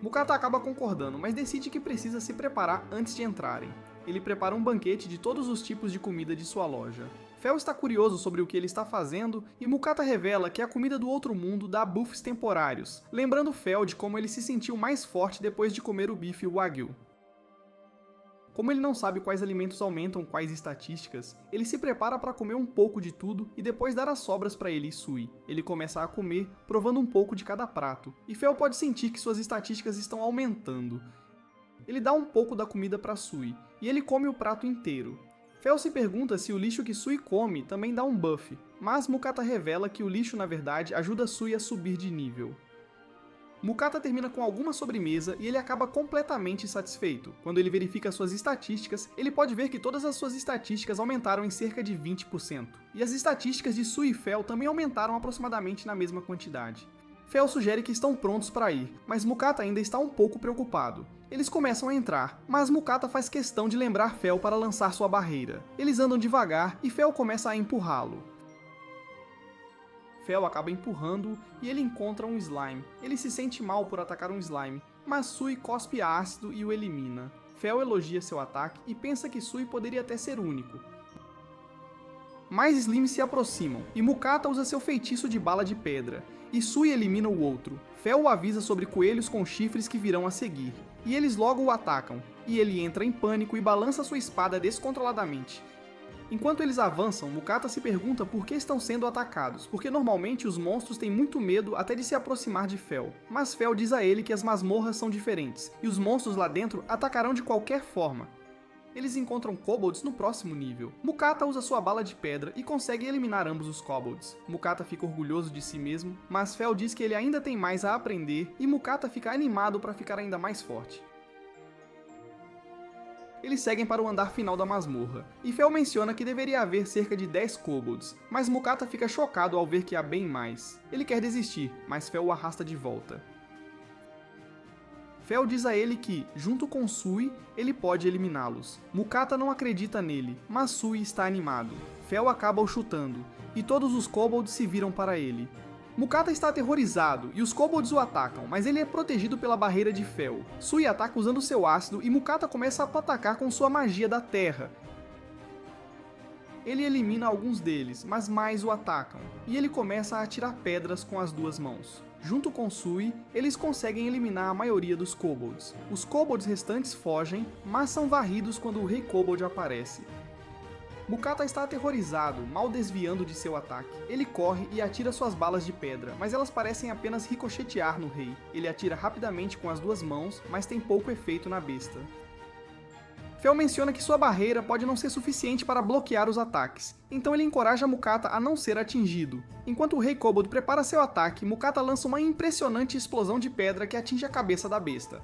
Mukata acaba concordando, mas decide que precisa se preparar antes de entrarem. Ele prepara um banquete de todos os tipos de comida de sua loja. Fel está curioso sobre o que ele está fazendo, e Mukata revela que a comida do outro mundo dá buffs temporários, lembrando Fel de como ele se sentiu mais forte depois de comer o bife Wagyu. Como ele não sabe quais alimentos aumentam quais estatísticas, ele se prepara para comer um pouco de tudo e depois dar as sobras para ele e Sui. Ele começa a comer, provando um pouco de cada prato, e Fel pode sentir que suas estatísticas estão aumentando. Ele dá um pouco da comida para Sui, e ele come o prato inteiro. Fel se pergunta se o lixo que Sui come também dá um buff, mas Mukata revela que o lixo na verdade ajuda Sui a subir de nível. Mukata termina com alguma sobremesa e ele acaba completamente satisfeito. Quando ele verifica suas estatísticas, ele pode ver que todas as suas estatísticas aumentaram em cerca de 20%. E as estatísticas de Sui e Fel também aumentaram aproximadamente na mesma quantidade. Fel sugere que estão prontos para ir, mas Mukata ainda está um pouco preocupado. Eles começam a entrar, mas Mukata faz questão de lembrar Fel para lançar sua barreira. Eles andam devagar e Fel começa a empurrá-lo. Fel acaba empurrando-o e ele encontra um slime. Ele se sente mal por atacar um slime, mas Sui cospe ácido e o elimina. Fel elogia seu ataque e pensa que Sui poderia até ser único. Mais slimes se aproximam, e Mukata usa seu feitiço de bala de pedra, e Sui elimina o outro. Fel o avisa sobre coelhos com chifres que virão a seguir, e eles logo o atacam, e ele entra em pânico e balança sua espada descontroladamente. Enquanto eles avançam, Mukata se pergunta por que estão sendo atacados, porque normalmente os monstros têm muito medo até de se aproximar de Fel. Mas Fel diz a ele que as masmorras são diferentes, e os monstros lá dentro atacarão de qualquer forma. Eles encontram kobolds no próximo nível. Mukata usa sua bala de pedra e consegue eliminar ambos os kobolds. Mukata fica orgulhoso de si mesmo, mas Fel diz que ele ainda tem mais a aprender e Mukata fica animado para ficar ainda mais forte. Eles seguem para o andar final da masmorra, e Fel menciona que deveria haver cerca de 10 kobolds, mas Mukata fica chocado ao ver que há bem mais. Ele quer desistir, mas Fel o arrasta de volta. Fel diz a ele que, junto com Sui, ele pode eliminá-los. Mukata não acredita nele, mas Sui está animado. Fel acaba o chutando, e todos os kobolds se viram para ele. Mukata está aterrorizado, e os kobolds o atacam, mas ele é protegido pela barreira de Fel. Sui ataca usando seu ácido, e Mukata começa a atacar com sua magia da terra. Ele elimina alguns deles, mas mais o atacam, e ele começa a atirar pedras com as duas mãos. Junto com Sui, eles conseguem eliminar a maioria dos kobolds. Os kobolds restantes fogem, mas são varridos quando o Rei Kobold aparece. Mukata está aterrorizado, mal desviando de seu ataque. Ele corre e atira suas balas de pedra, mas elas parecem apenas ricochetear no rei. Ele atira rapidamente com as duas mãos, mas tem pouco efeito na besta. Fel menciona que sua barreira pode não ser suficiente para bloquear os ataques, então ele encoraja Mukata a não ser atingido. Enquanto o Rei Kobold prepara seu ataque, Mukata lança uma impressionante explosão de pedra que atinge a cabeça da besta.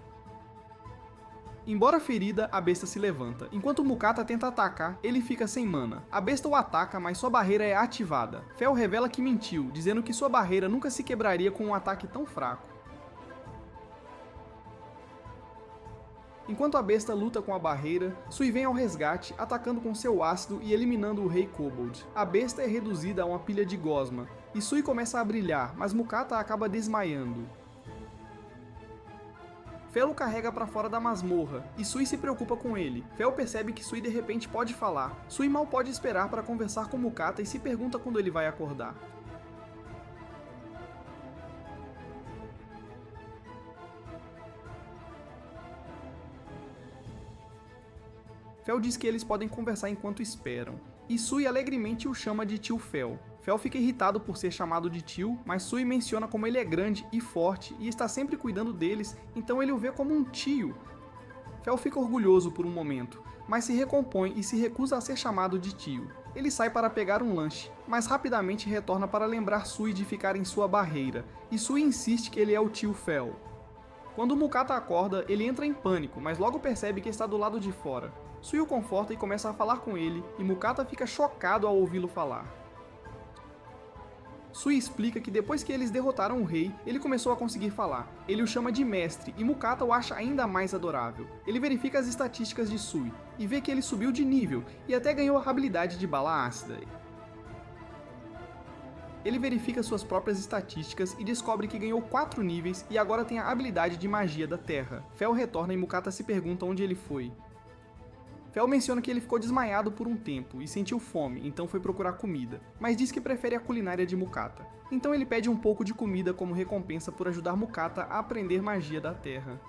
Embora ferida, a besta se levanta. Enquanto Mukata tenta atacar, ele fica sem mana. A besta o ataca, mas sua barreira é ativada. Fel revela que mentiu, dizendo que sua barreira nunca se quebraria com um ataque tão fraco. Enquanto a besta luta com a barreira, Sui vem ao resgate, atacando com seu ácido e eliminando o Rei Kobold. A besta é reduzida a uma pilha de gosma, e Sui começa a brilhar, mas Mukata acaba desmaiando. Fel o carrega para fora da masmorra, e Sui se preocupa com ele. Fel percebe que Sui de repente pode falar. Sui mal pode esperar para conversar com Mukata e se pergunta quando ele vai acordar. Fel diz que eles podem conversar enquanto esperam, e Sui alegremente o chama de tio Fel. Fel fica irritado por ser chamado de tio, mas Sui menciona como ele é grande e forte e está sempre cuidando deles, então ele o vê como um tio. Fel fica orgulhoso por um momento, mas se recompõe e se recusa a ser chamado de tio. Ele sai para pegar um lanche, mas rapidamente retorna para lembrar Sui de ficar em sua barreira, e Sui insiste que ele é o tio Fel. Quando Mukata acorda, ele entra em pânico, mas logo percebe que está do lado de fora. Sui o conforta e começa a falar com ele, e Mukata fica chocado ao ouvi-lo falar. Sui explica que depois que eles derrotaram o rei, ele começou a conseguir falar. Ele o chama de mestre, e Mukata o acha ainda mais adorável. Ele verifica as estatísticas de Sui, e vê que ele subiu de nível, e até ganhou a habilidade de bala ácida. Ele verifica suas próprias estatísticas e descobre que ganhou 4 níveis e agora tem a habilidade de magia da terra. Fel retorna e Mukata se pergunta onde ele foi. Fel menciona que ele ficou desmaiado por um tempo e sentiu fome, então foi procurar comida, mas diz que prefere a culinária de Mukata. Então ele pede um pouco de comida como recompensa por ajudar Mukata a aprender magia da terra.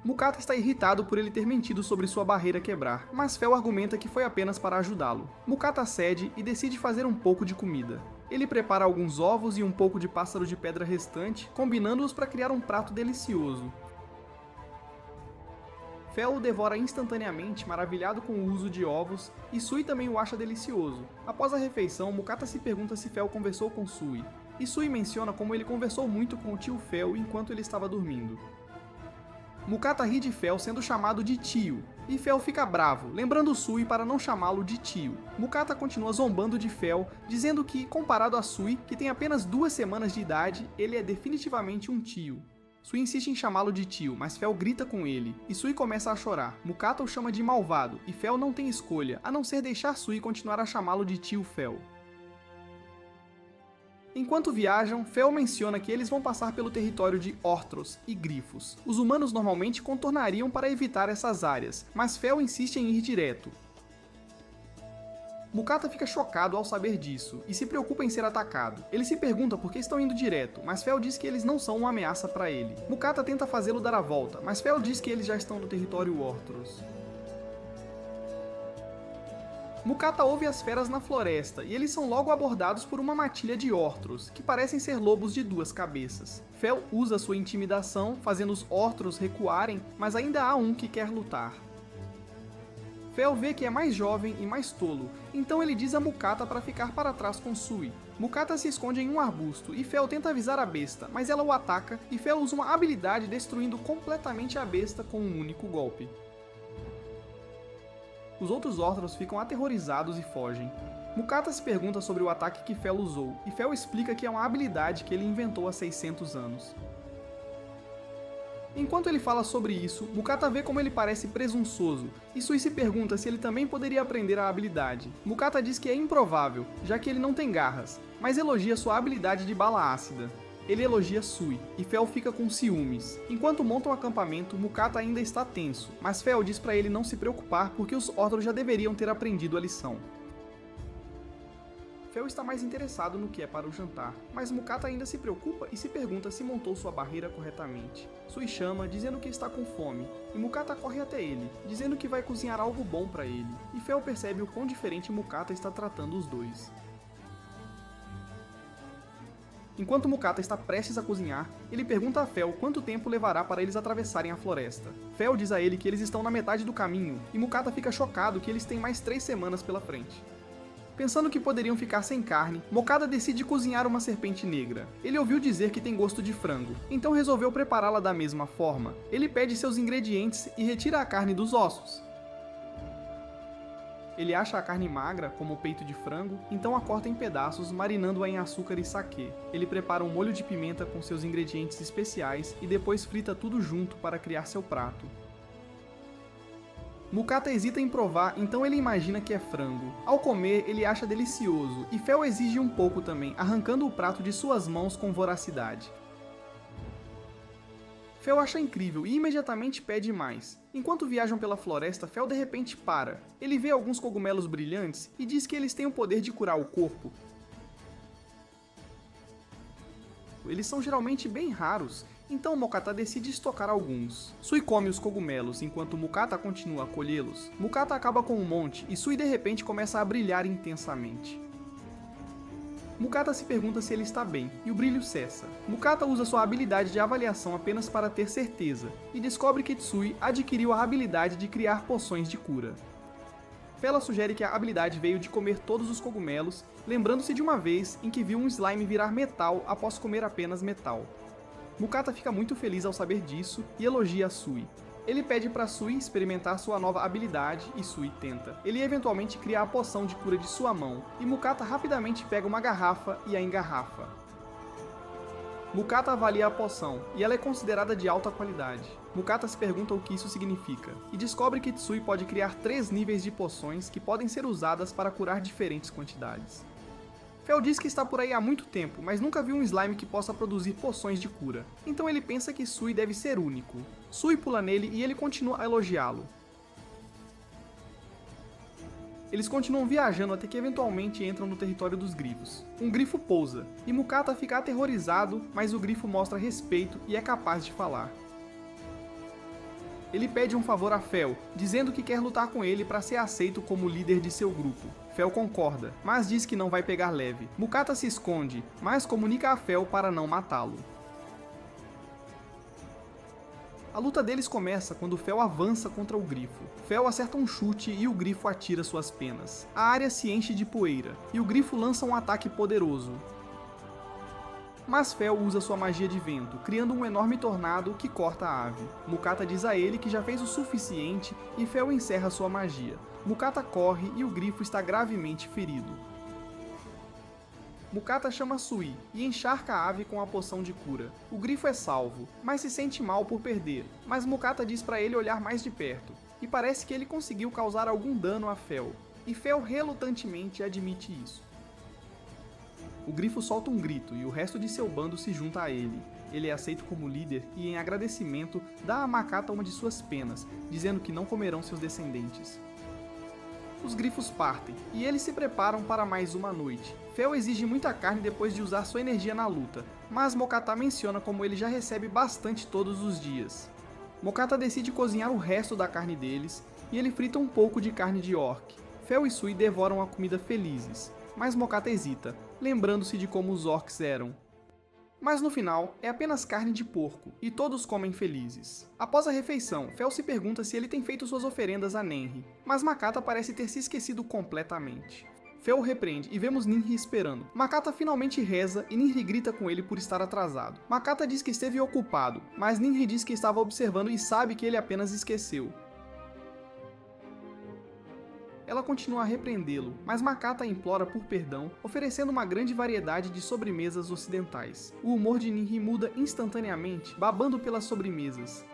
Mukata está irritado por ele ter mentido sobre sua barreira quebrar, mas Fel argumenta que foi apenas para ajudá-lo. Mukata cede e decide fazer um pouco de comida. Ele prepara alguns ovos e um pouco de pássaro de pedra restante, combinando-os para criar um prato delicioso. Fel o devora instantaneamente, maravilhado com o uso de ovos, e Sui também o acha delicioso. Após a refeição, Mukata se pergunta se Fel conversou com Sui, e Sui menciona como ele conversou muito com o tio Fel enquanto ele estava dormindo. Mukata ri de Fel sendo chamado de tio, e Fel fica bravo, lembrando Sui para não chamá-lo de tio. Mukata continua zombando de Fel, dizendo que, comparado a Sui, que tem apenas 2 semanas de idade, ele é definitivamente um tio. Sui insiste em chamá-lo de tio, mas Fel grita com ele, e Sui começa a chorar. Mukata o chama de malvado, e Fel não tem escolha, a não ser deixar Sui continuar a chamá-lo de tio Fel. Enquanto viajam, Fel menciona que eles vão passar pelo território de Orthros e Grifos. Os humanos normalmente contornariam para evitar essas áreas, mas Fel insiste em ir direto. Mukata fica chocado ao saber disso, e se preocupa em ser atacado. Ele se pergunta por que estão indo direto, mas Fel diz que eles não são uma ameaça para ele. Mukata tenta fazê-lo dar a volta, mas Fel diz que eles já estão no território Orthros. Mukata ouve as feras na floresta, e eles são logo abordados por uma matilha de Orthros, que parecem ser lobos de 2 cabeças. Fel usa sua intimidação, fazendo os Orthros recuarem, mas ainda há um que quer lutar. Fel vê que é mais jovem e mais tolo, então ele diz a Mukata para ficar para trás com Sui. Mukata se esconde em um arbusto e Fel tenta avisar a besta, mas ela o ataca e Fel usa uma habilidade destruindo completamente a besta com um único golpe. Os outros Orthros ficam aterrorizados e fogem. Mukata se pergunta sobre o ataque que Fel usou, e Fel explica que é uma habilidade que ele inventou há 600 anos. Enquanto ele fala sobre isso, Mukata vê como ele parece presunçoso, e Sui se pergunta se ele também poderia aprender a habilidade. Mukata diz que é improvável, já que ele não tem garras, mas elogia sua habilidade de bala ácida. Ele elogia Sui, e Fel fica com ciúmes. Enquanto montam o acampamento, Mukata ainda está tenso, mas Fel diz para ele não se preocupar porque os Orthros já deveriam ter aprendido a lição. Fel está mais interessado no que é para o jantar, mas Mukata ainda se preocupa e se pergunta se montou sua barreira corretamente. Sui chama, dizendo que está com fome, e Mukata corre até ele, dizendo que vai cozinhar algo bom para ele, e Fel percebe o quão diferente Mukata está tratando os dois. Enquanto Mukata está prestes a cozinhar, ele pergunta a Fel quanto tempo levará para eles atravessarem a floresta. Fel diz a ele que eles estão na metade do caminho, e Mukata fica chocado que eles têm mais 3 semanas pela frente. Pensando que poderiam ficar sem carne, Mokada decide cozinhar uma serpente negra. Ele ouviu dizer que tem gosto de frango, então resolveu prepará-la da mesma forma. Ele pede seus ingredientes e retira a carne dos ossos. Ele acha a carne magra, como o peito de frango, então a corta em pedaços, marinando-a em açúcar e saquê. Ele prepara um molho de pimenta com seus ingredientes especiais e depois frita tudo junto para criar seu prato. Mukata hesita em provar, então ele imagina que é frango. Ao comer, ele acha delicioso, e Fel exige um pouco também, arrancando o prato de suas mãos com voracidade. Fel acha incrível e imediatamente pede mais. Enquanto viajam pela floresta, Fel de repente para. Ele vê alguns cogumelos brilhantes e diz que eles têm o poder de curar o corpo. Eles são geralmente bem raros, então Mokata decide estocar alguns. Sui come os cogumelos enquanto Mukata continua a colhê-los. Mukata acaba com um monte e Sui de repente começa a brilhar intensamente. Mukata se pergunta se ele está bem, e o brilho cessa. Mukata usa sua habilidade de avaliação apenas para ter certeza, e descobre que Tsui adquiriu a habilidade de criar poções de cura. Fela sugere que a habilidade veio de comer todos os cogumelos, lembrando-se de uma vez em que viu um slime virar metal após comer apenas metal. Mukata fica muito feliz ao saber disso e elogia Sui. Ele pede para Sui experimentar sua nova habilidade e Sui tenta. Ele eventualmente cria a poção de cura de sua mão, e Mukata rapidamente pega uma garrafa e a engarrafa. Mukata avalia a poção, e ela é considerada de alta qualidade. Mukata se pergunta o que isso significa, e descobre que Tsui pode criar 3 níveis de poções que podem ser usadas para curar diferentes quantidades. Fel diz que está por aí há muito tempo, mas nunca viu um slime que possa produzir poções de cura. Então ele pensa que Sui deve ser único. Sui pula nele e ele continua a elogiá-lo. Eles continuam viajando até que eventualmente entram no território dos grifos. Um grifo pousa, e Mukata fica aterrorizado, mas o grifo mostra respeito e é capaz de falar. Ele pede um favor a Fel, dizendo que quer lutar com ele para ser aceito como líder de seu grupo. Fel concorda, mas diz que não vai pegar leve. Mukata se esconde, mas comunica a Fel para não matá-lo. A luta deles começa quando Fel avança contra o grifo. Fel acerta um chute e o grifo atira suas penas. A área se enche de poeira, e o grifo lança um ataque poderoso. Mas Fel usa sua magia de vento, criando um enorme tornado que corta a ave. Mukata diz a ele que já fez o suficiente e Fel encerra sua magia. Mukata corre e o grifo está gravemente ferido. Mukata chama Sui e encharca a ave com a poção de cura. O grifo é salvo, mas se sente mal por perder, mas Mukata diz para ele olhar mais de perto, e parece que ele conseguiu causar algum dano a Fel, e Fel relutantemente admite isso. O grifo solta um grito e o resto de seu bando se junta a ele. Ele é aceito como líder e, em agradecimento, dá a Makata uma de suas penas, dizendo que não comerão seus descendentes. Os grifos partem, e eles se preparam para mais uma noite. Fel exige muita carne depois de usar sua energia na luta, mas Mokata menciona como ele já recebe bastante todos os dias. Mokata decide cozinhar o resto da carne deles, e ele frita um pouco de carne de orc. Fel e Sui devoram a comida felizes, mas Mokata hesita, lembrando-se de como os orcs eram. Mas no final, é apenas carne de porco, e todos comem felizes. Após a refeição, Fel se pergunta se ele tem feito suas oferendas a Nenri, mas Makata parece ter se esquecido completamente. Fel o repreende e vemos Ninri esperando. Makata finalmente reza e Ninri grita com ele por estar atrasado. Makata diz que esteve ocupado, mas Ninri diz que estava observando e sabe que ele apenas esqueceu. Ela continua a repreendê-lo, mas Makata implora por perdão, oferecendo uma grande variedade de sobremesas ocidentais. O humor de Ninri muda instantaneamente, babando pelas sobremesas.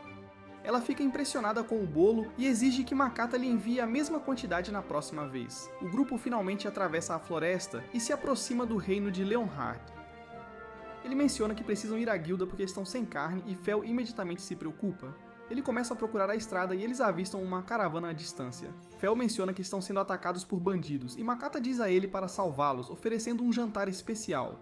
Ela fica impressionada com o bolo e exige que Makata lhe envie a mesma quantidade na próxima vez. O grupo finalmente atravessa a floresta e se aproxima do reino de Leonhard. Ele menciona que precisam ir à guilda porque estão sem carne e Fel imediatamente se preocupa. Ele começa a procurar a estrada e eles avistam uma caravana à distância. Fel menciona que estão sendo atacados por bandidos e Makata diz a ele para salvá-los, oferecendo um jantar especial.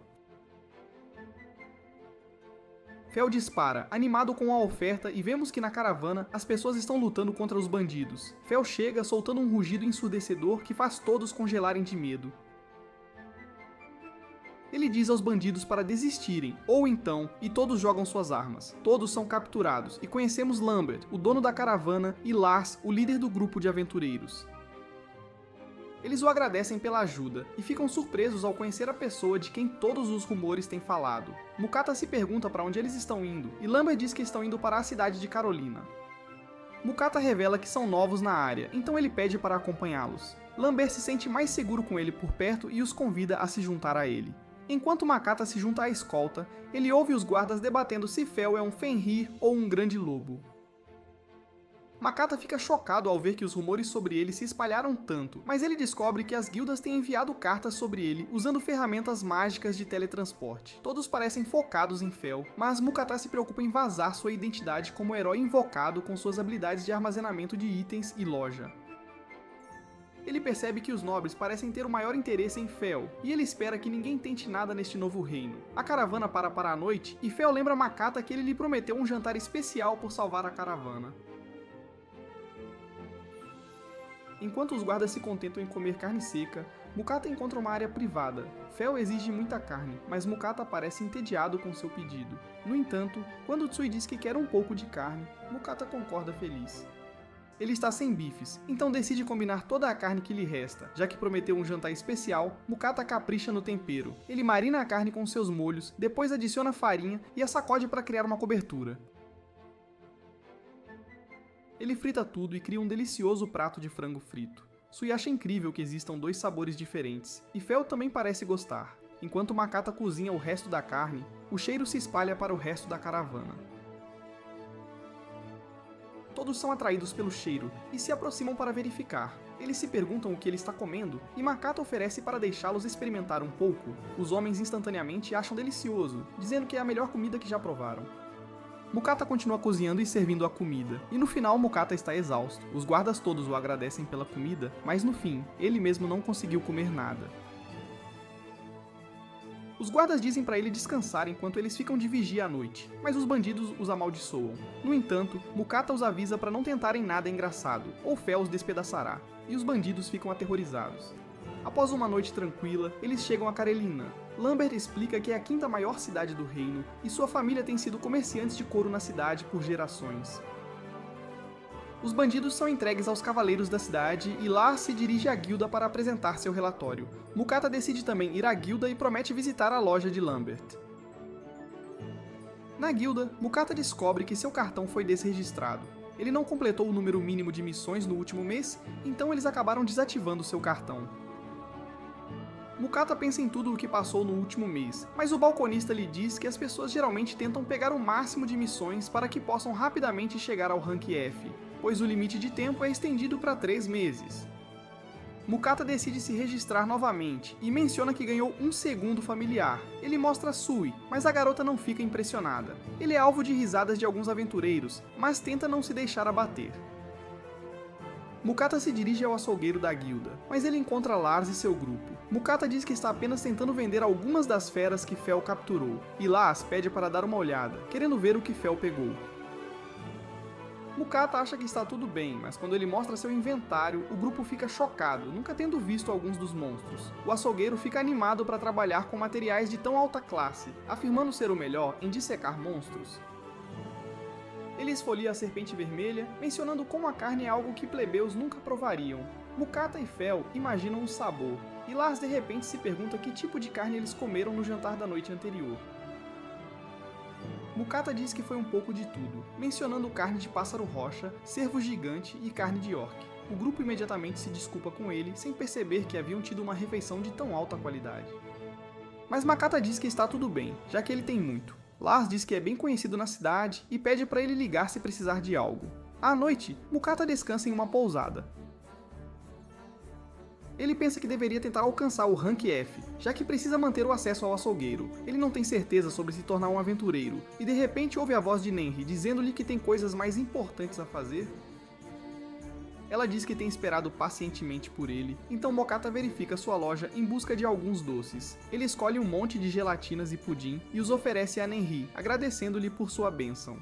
Fel dispara, animado com a oferta, e vemos que na caravana as pessoas estão lutando contra os bandidos. Fel chega soltando um rugido ensurdecedor que faz todos congelarem de medo. Ele diz aos bandidos para desistirem, ou então, e todos jogam suas armas. Todos são capturados, e conhecemos Lambert, o dono da caravana, e Lars, o líder do grupo de aventureiros. Eles o agradecem pela ajuda, e ficam surpresos ao conhecer a pessoa de quem todos os rumores têm falado. Mukata se pergunta para onde eles estão indo, e Lambert diz que estão indo para a cidade de Carolina. Mukata revela que são novos na área, então ele pede para acompanhá-los. Lambert se sente mais seguro com ele por perto e os convida a se juntar a ele. Enquanto Makata se junta à escolta, ele ouve os guardas debatendo se Fel é um Fenrir ou um grande lobo. Makata fica chocado ao ver que os rumores sobre ele se espalharam tanto, mas ele descobre que as guildas têm enviado cartas sobre ele usando ferramentas mágicas de teletransporte. Todos parecem focados em Fel, mas Mukata se preocupa em vazar sua identidade como herói invocado com suas habilidades de armazenamento de itens e loja. Ele percebe que os nobres parecem ter o maior interesse em Fel, e ele espera que ninguém tente nada neste novo reino. A caravana para a noite, e Fel lembra Makata que ele lhe prometeu um jantar especial por salvar a caravana. Enquanto os guardas se contentam em comer carne seca, Mukata encontra uma área privada. Fel exige muita carne, mas Mukata parece entediado com seu pedido. No entanto, quando Tsui diz que quer um pouco de carne, Mukata concorda feliz. Ele está sem bifes, então decide combinar toda a carne que lhe resta. Já que prometeu um jantar especial, Mukata capricha no tempero. Ele marina a carne com seus molhos, depois adiciona farinha e a sacode para criar uma cobertura. Ele frita tudo e cria um delicioso prato de frango frito. Sui acha incrível que existam dois sabores diferentes, e Fel também parece gostar. Enquanto Makata cozinha o resto da carne, o cheiro se espalha para o resto da caravana. Todos são atraídos pelo cheiro e se aproximam para verificar. Eles se perguntam o que ele está comendo, e Makata oferece para deixá-los experimentar um pouco. Os homens instantaneamente acham delicioso, dizendo que é a melhor comida que já provaram. Mukata continua cozinhando e servindo a comida, e no final Mukata está exausto. Os guardas todos o agradecem pela comida, mas no fim, ele mesmo não conseguiu comer nada. Os guardas dizem para ele descansar enquanto eles ficam de vigia à noite, mas os bandidos os amaldiçoam. No entanto, Mukata os avisa para não tentarem nada engraçado, ou Fel os despedaçará, e os bandidos ficam aterrorizados. Após uma noite tranquila, eles chegam a Carolina. Lambert explica que é a quinta maior cidade do reino, e sua família tem sido comerciantes de couro na cidade por gerações. Os bandidos são entregues aos cavaleiros da cidade e Lars se dirige à guilda para apresentar seu relatório. Mukata decide também ir à guilda e promete visitar a loja de Lambert. Na guilda, Mukata descobre que seu cartão foi desregistrado. Ele não completou o número mínimo de missões no último mês, então eles acabaram desativando seu cartão. Mukata pensa em tudo o que passou no último mês, mas o balconista lhe diz que as pessoas geralmente tentam pegar o máximo de missões para que possam rapidamente chegar ao rank F, pois o limite de tempo é estendido para 3 meses. Mukata decide se registrar novamente e menciona que ganhou um segundo familiar. Ele mostra Sui, mas a garota não fica impressionada. Ele é alvo de risadas de alguns aventureiros, mas tenta não se deixar abater. Mukata se dirige ao açougueiro da guilda, mas ele encontra Lars e seu grupo. Mukata diz que está apenas tentando vender algumas das feras que Fel capturou, e Lars pede para dar uma olhada, querendo ver o que Fel pegou. Mukata acha que está tudo bem, mas quando ele mostra seu inventário, o grupo fica chocado, nunca tendo visto alguns dos monstros. O açougueiro fica animado para trabalhar com materiais de tão alta classe, afirmando ser o melhor em dissecar monstros. Ele esfolia a serpente vermelha, mencionando como a carne é algo que plebeus nunca provariam. Mukata e Fel imaginam o sabor, e Lars de repente se pergunta que tipo de carne eles comeram no jantar da noite anterior. Mukata diz que foi um pouco de tudo, mencionando carne de pássaro-rocha, cervo gigante e carne de orc. O grupo imediatamente se desculpa com ele, sem perceber que haviam tido uma refeição de tão alta qualidade. Mas Mukata diz que está tudo bem, já que ele tem muito. Lars diz que é bem conhecido na cidade e pede para ele ligar se precisar de algo. À noite, Mukata descansa em uma pousada. Ele pensa que deveria tentar alcançar o Rank F, já que precisa manter o acesso ao açougueiro. Ele não tem certeza sobre se tornar um aventureiro, e de repente ouve a voz de Nenri dizendo-lhe que tem coisas mais importantes a fazer. Ela diz que tem esperado pacientemente por ele, então Mokata verifica sua loja em busca de alguns doces. Ele escolhe um monte de gelatinas e pudim e os oferece a Nenri, agradecendo-lhe por sua bênção.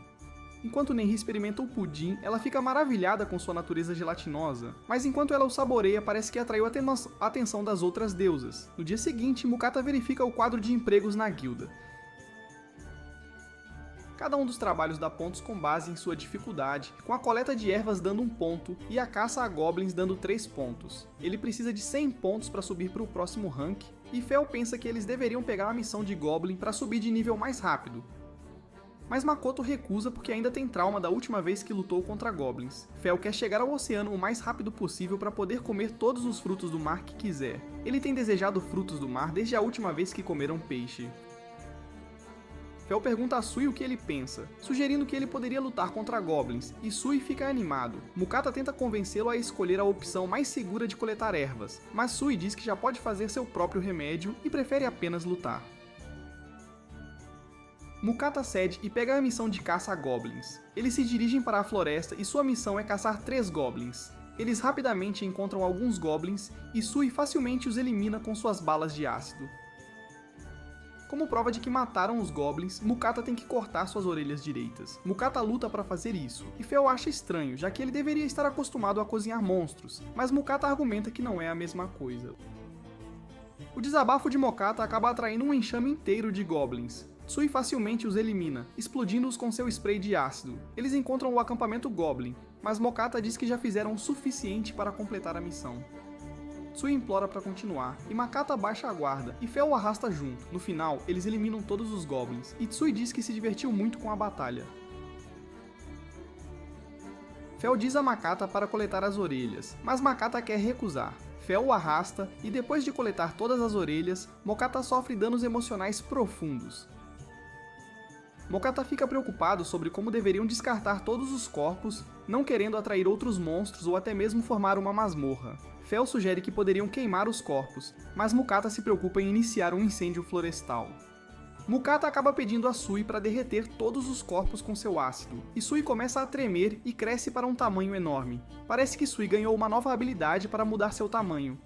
Enquanto Nenri experimenta o pudim, ela fica maravilhada com sua natureza gelatinosa, mas enquanto ela o saboreia parece que atraiu a atenção das outras deusas. No dia seguinte, Mokata verifica o quadro de empregos na guilda. Cada um dos trabalhos dá pontos com base em sua dificuldade, com a coleta de ervas dando 1 ponto e a caça a goblins dando 3 pontos. Ele precisa de 100 pontos para subir para o próximo rank, e Fel pensa que eles deveriam pegar a missão de goblin para subir de nível mais rápido. Mas Makoto recusa porque ainda tem trauma da última vez que lutou contra goblins. Fel quer chegar ao oceano o mais rápido possível para poder comer todos os frutos do mar que quiser. Ele tem desejado frutos do mar desde a última vez que comeram peixe. Fel pergunta a Sui o que ele pensa, sugerindo que ele poderia lutar contra goblins, e Sui fica animado. Mokata tenta convencê-lo a escolher a opção mais segura de coletar ervas, mas Sui diz que já pode fazer seu próprio remédio e prefere apenas lutar. Mokata cede e pega a missão de caça a goblins. Eles se dirigem para a floresta e sua missão é caçar 3 goblins. Eles rapidamente encontram alguns goblins e Sui facilmente os elimina com suas balas de ácido. Como prova de que mataram os goblins, Mokata tem que cortar suas orelhas direitas. Mokata luta para fazer isso, e Fel acha estranho, já que ele deveria estar acostumado a cozinhar monstros, mas Mokata argumenta que não é a mesma coisa. O desabafo de Mokata acaba atraindo um enxame inteiro de goblins. Sui facilmente os elimina, explodindo-os com seu spray de ácido. Eles encontram o acampamento Goblin, mas Mokata diz que já fizeram o suficiente para completar a missão. Sui implora para continuar, e Mokata baixa a guarda, e Fel o arrasta junto. No final, eles eliminam todos os goblins, e Tsui diz que se divertiu muito com a batalha. Fel diz a Mokata para coletar as orelhas, mas Mokata quer recusar. Fel o arrasta, e depois de coletar todas as orelhas, Mokata sofre danos emocionais profundos. Mokata fica preocupado sobre como deveriam descartar todos os corpos, não querendo atrair outros monstros ou até mesmo formar uma masmorra. Fel sugere que poderiam queimar os corpos, mas Mokata se preocupa em iniciar um incêndio florestal. Mokata acaba pedindo a Sui para derreter todos os corpos com seu ácido, e Sui começa a tremer e cresce para um tamanho enorme. Parece que Sui ganhou uma nova habilidade para mudar seu tamanho.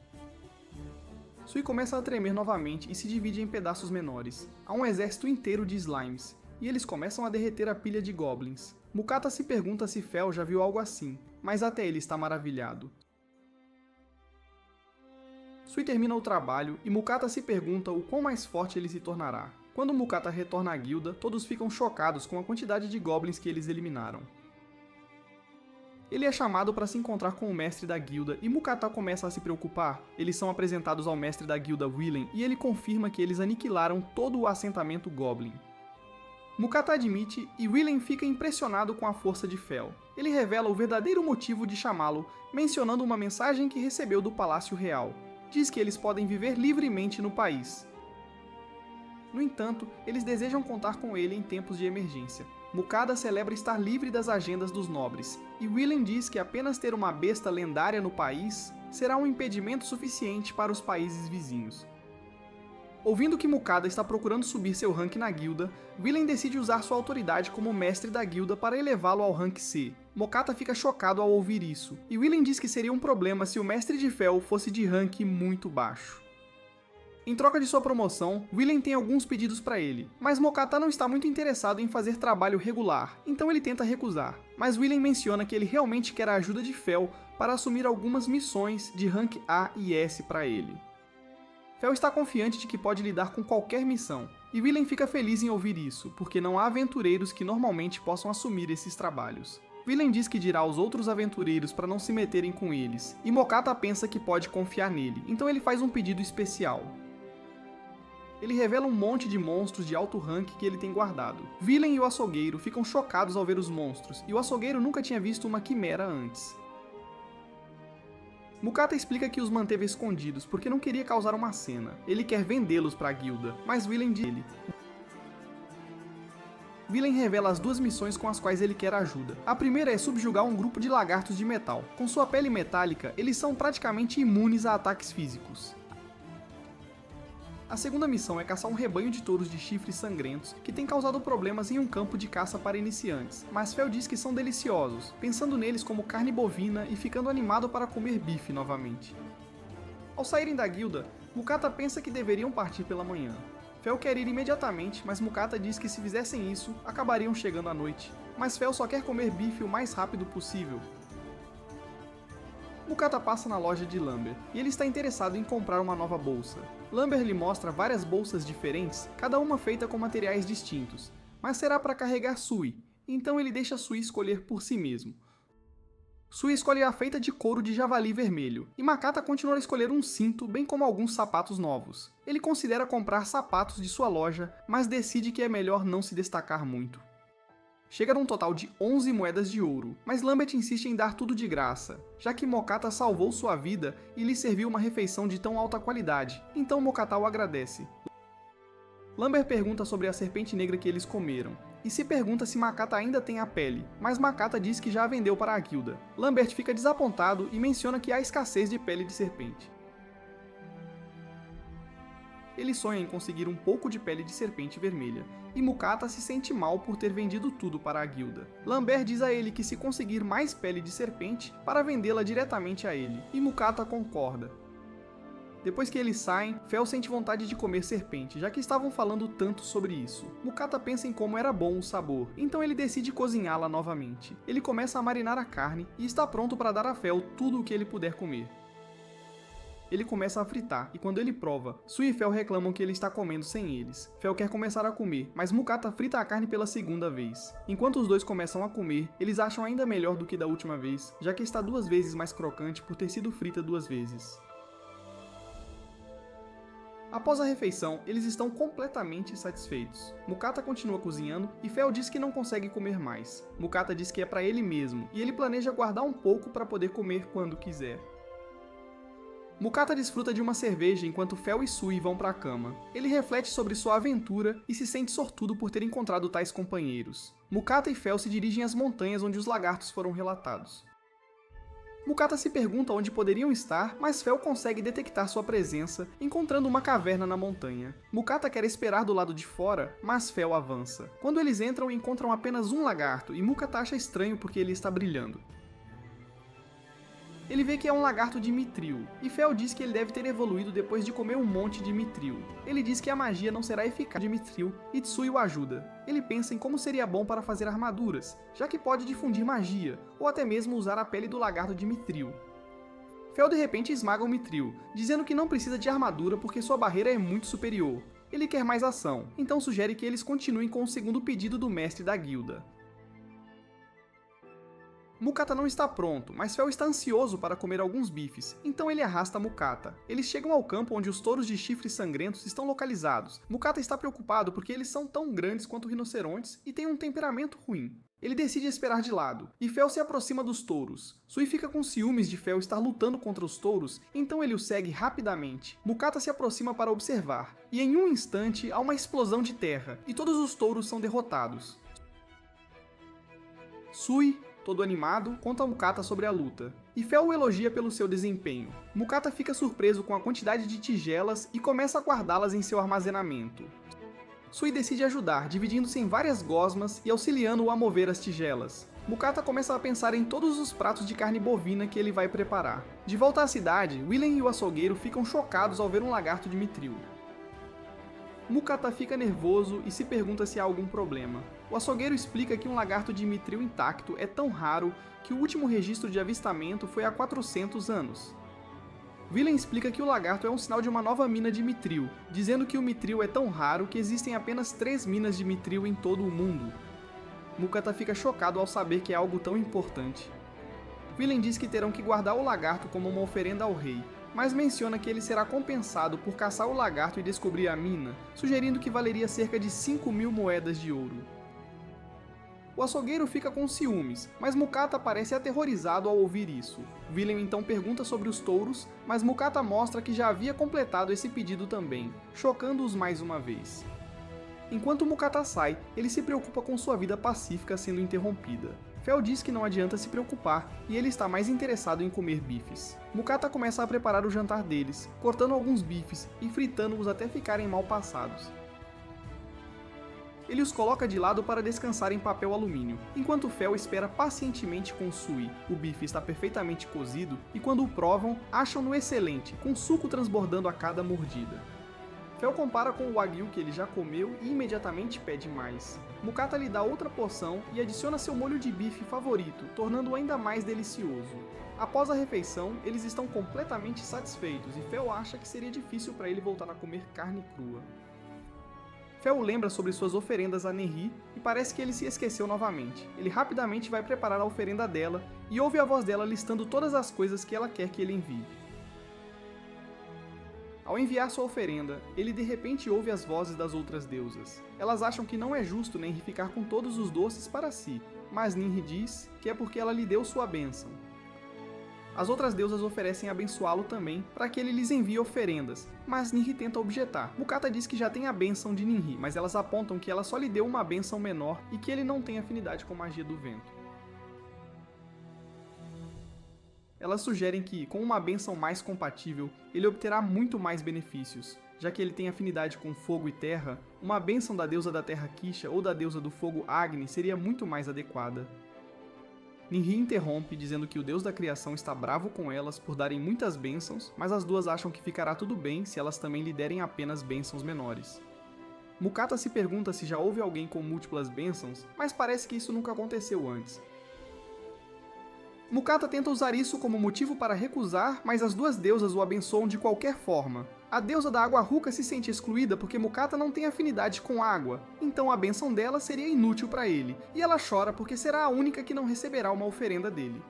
Sui começa a tremer novamente e se divide em pedaços menores. Há um exército inteiro de slimes, e eles começam a derreter a pilha de goblins. Mokata se pergunta se Fel já viu algo assim, mas até ele está maravilhado. Sui termina o trabalho e Mokata se pergunta o quão mais forte ele se tornará. Quando Mokata retorna à guilda, todos ficam chocados com a quantidade de goblins que eles eliminaram. Ele é chamado para se encontrar com o mestre da guilda e Mokata começa a se preocupar. Eles são apresentados ao mestre da guilda Willen e ele confirma que eles aniquilaram todo o assentamento Goblin. Mokata admite e Willen fica impressionado com a força de Fel. Ele revela o verdadeiro motivo de chamá-lo, mencionando uma mensagem que recebeu do Palácio Real. Diz que eles podem viver livremente no país. No entanto, eles desejam contar com ele em tempos de emergência. Mokata celebra estar livre das agendas dos nobres, e Willen diz que apenas ter uma besta lendária no país será um impedimento suficiente para os países vizinhos. Ouvindo que Mokata está procurando subir seu rank na guilda, Willen decide usar sua autoridade como mestre da guilda para elevá-lo ao rank C. Mokata fica chocado ao ouvir isso, e Willen diz que seria um problema se o mestre de Fel fosse de rank muito baixo. Em troca de sua promoção, Willen tem alguns pedidos para ele, mas Mokata não está muito interessado em fazer trabalho regular, então ele tenta recusar. Mas Willen menciona que ele realmente quer a ajuda de Fel para assumir algumas missões de rank A e S para ele. Fel está confiante de que pode lidar com qualquer missão, e Willen fica feliz em ouvir isso, porque não há aventureiros que normalmente possam assumir esses trabalhos. Willen diz que dirá aos outros aventureiros para não se meterem com eles, e Mokata pensa que pode confiar nele, então ele faz um pedido especial. Ele revela um monte de monstros de alto rank que ele tem guardado. Willen e o açougueiro ficam chocados ao ver os monstros, e o açougueiro nunca tinha visto uma quimera antes. Mokata explica que os manteve escondidos porque não queria causar uma cena. Ele quer vendê-los para a guilda, mas Willen diz ele. Willen revela as duas missões com as quais ele quer ajuda. A primeira é subjugar um grupo de lagartos de metal. Com sua pele metálica, eles são praticamente imunes a ataques físicos. A segunda missão é caçar um rebanho de touros de chifres sangrentos que tem causado problemas em um campo de caça para iniciantes, mas Fel diz que são deliciosos, pensando neles como carne bovina e ficando animado para comer bife novamente. Ao saírem da guilda, Mukata pensa que deveriam partir pela manhã. Fel quer ir imediatamente, mas Mukata diz que se fizessem isso, acabariam chegando à noite. Mas Fel só quer comer bife o mais rápido possível. Mukata passa na loja de Lambert, e ele está interessado em comprar uma nova bolsa. Lambert lhe mostra várias bolsas diferentes, cada uma feita com materiais distintos, mas será para carregar Sui, então ele deixa Sui escolher por si mesmo. Sui escolhe a feita de couro de javali vermelho, e Makata continua a escolher um cinto, bem como alguns sapatos novos. Ele considera comprar sapatos de sua loja, mas decide que é melhor não se destacar muito. Chega num total de 11 moedas de ouro, mas Lambert insiste em dar tudo de graça, já que Mokata salvou sua vida e lhe serviu uma refeição de tão alta qualidade, então Mokata o agradece. Lambert pergunta sobre a serpente negra que eles comeram, e se pergunta se Makata ainda tem a pele, mas Makata diz que já a vendeu para a guilda. Lambert fica desapontado e menciona que há escassez de pele de serpente. Ele sonha em conseguir um pouco de pele de serpente vermelha, e Mukata se sente mal por ter vendido tudo para a guilda. Lambert diz a ele que se conseguir mais pele de serpente, para vendê-la diretamente a ele, e Mukata concorda. Depois que eles saem, Fel sente vontade de comer serpente, já que estavam falando tanto sobre isso. Mukata pensa em como era bom o sabor, então ele decide cozinhá-la novamente. Ele começa a marinar a carne e está pronto para dar a Fel tudo o que ele puder comer. Ele começa a fritar, e quando ele prova, Sui e Fel reclamam que ele está comendo sem eles. Fel quer começar a comer, mas Mukata frita a carne pela segunda vez. Enquanto os dois começam a comer, eles acham ainda melhor do que da última vez, já que está 2 vezes mais crocante por ter sido frita 2 vezes. Após a refeição, eles estão completamente satisfeitos. Mukata continua cozinhando e Fel diz que não consegue comer mais. Mukata diz que é para ele mesmo, e ele planeja guardar um pouco para poder comer quando quiser. Mukata desfruta de uma cerveja enquanto Fel e Sui vão para a cama. Ele reflete sobre sua aventura e se sente sortudo por ter encontrado tais companheiros. Mukata e Fel se dirigem às montanhas onde os lagartos foram relatados. Mukata se pergunta onde poderiam estar, mas Fel consegue detectar sua presença, encontrando uma caverna na montanha. Mukata quer esperar do lado de fora, mas Fel avança. Quando eles entram, encontram apenas um lagarto, e Mukata acha estranho porque ele está brilhando. Ele vê que é um lagarto de Mithril, e Fel diz que ele deve ter evoluído depois de comer um monte de Mithril. Ele diz que a magia não será eficaz de Mithril, e Tsui o ajuda. Ele pensa em como seria bom para fazer armaduras, já que pode difundir magia, ou até mesmo usar a pele do lagarto de Mithril. Fel de repente esmaga o Mithril, dizendo que não precisa de armadura porque sua barreira é muito superior. Ele quer mais ação, então sugere que eles continuem com o segundo pedido do mestre da guilda. Mukata não está pronto, mas Fel está ansioso para comer alguns bifes, então ele arrasta Mukata. Eles chegam ao campo onde os touros de chifres sangrentos estão localizados. Mukata está preocupado porque eles são tão grandes quanto rinocerontes e têm um temperamento ruim. Ele decide esperar de lado, e Fel se aproxima dos touros. Sui fica com ciúmes de Fel estar lutando contra os touros, então ele o segue rapidamente. Mukata se aproxima para observar, e em um instante há uma explosão de terra, e todos os touros são derrotados. Sui, todo animado, conta a Mukata sobre a luta, e Fel o elogia pelo seu desempenho. Mukata fica surpreso com a quantidade de tigelas e começa a guardá-las em seu armazenamento. Sui decide ajudar, dividindo-se em várias gosmas e auxiliando-o a mover as tigelas. Mukata começa a pensar em todos os pratos de carne bovina que ele vai preparar. De volta à cidade, Willen e o açougueiro ficam chocados ao ver um lagarto de Mithril. Mukata fica nervoso e se pergunta se há algum problema. O açougueiro explica que um lagarto de Mithril intacto é tão raro que o último registro de avistamento foi há 400 anos. Willen explica que o lagarto é um sinal de uma nova mina de Mithril, dizendo que o Mithril é tão raro que existem apenas 3 minas de Mithril em todo o mundo. Mukata fica chocado ao saber que é algo tão importante. Willen diz que terão que guardar o lagarto como uma oferenda ao rei, mas menciona que ele será compensado por caçar o lagarto e descobrir a mina, sugerindo que valeria cerca de 5.000 moedas de ouro. O açougueiro fica com ciúmes, mas Mukata parece aterrorizado ao ouvir isso. Willen então pergunta sobre os touros, mas Mukata mostra que já havia completado esse pedido também, chocando-os mais uma vez. Enquanto Mukata sai, ele se preocupa com sua vida pacífica sendo interrompida. Fel diz que não adianta se preocupar, e ele está mais interessado em comer bifes. Mukata começa a preparar o jantar deles, cortando alguns bifes e fritando-os até ficarem mal passados. Ele os coloca de lado para descansar em papel alumínio, enquanto Fel espera pacientemente com Sui. O bife está perfeitamente cozido e quando o provam, acham-no excelente, com suco transbordando a cada mordida. Fel compara com o wagyu que ele já comeu e imediatamente pede mais. Mukata lhe dá outra porção e adiciona seu molho de bife favorito, tornando-o ainda mais delicioso. Após a refeição, eles estão completamente satisfeitos e Fel acha que seria difícil para ele voltar a comer carne crua. Fel lembra sobre suas oferendas a Nenri e parece que ele se esqueceu novamente. Ele rapidamente vai preparar a oferenda dela e ouve a voz dela listando todas as coisas que ela quer que ele envie. Ao enviar sua oferenda, ele de repente ouve as vozes das outras deusas. Elas acham que não é justo Nenri ficar com todos os doces para si, mas Ninri diz que é porque ela lhe deu sua bênção. As outras deusas oferecem abençoá-lo também para que ele lhes envie oferendas, mas Ninri tenta objetar. Mukata diz que já tem a bênção de Ninri, mas elas apontam que ela só lhe deu uma bênção menor e que ele não tem afinidade com magia do vento. Elas sugerem que, com uma bênção mais compatível, ele obterá muito mais benefícios. Já que ele tem afinidade com fogo e terra, uma bênção da deusa da terra Kisha ou da deusa do fogo Agni seria muito mais adequada. Ninri interrompe, dizendo que o deus da criação está bravo com elas por darem muitas bênçãos, mas as duas acham que ficará tudo bem se elas também lhe derem apenas bênçãos menores. Mukata se pergunta se já houve alguém com múltiplas bênçãos, mas parece que isso nunca aconteceu antes. Mukata tenta usar isso como motivo para recusar, mas as duas deusas o abençoam de qualquer forma. A deusa da água Ruka se sente excluída porque Mukata não tem afinidade com água, então a bênção dela seria inútil para ele, e ela chora porque será a única que não receberá uma oferenda dele.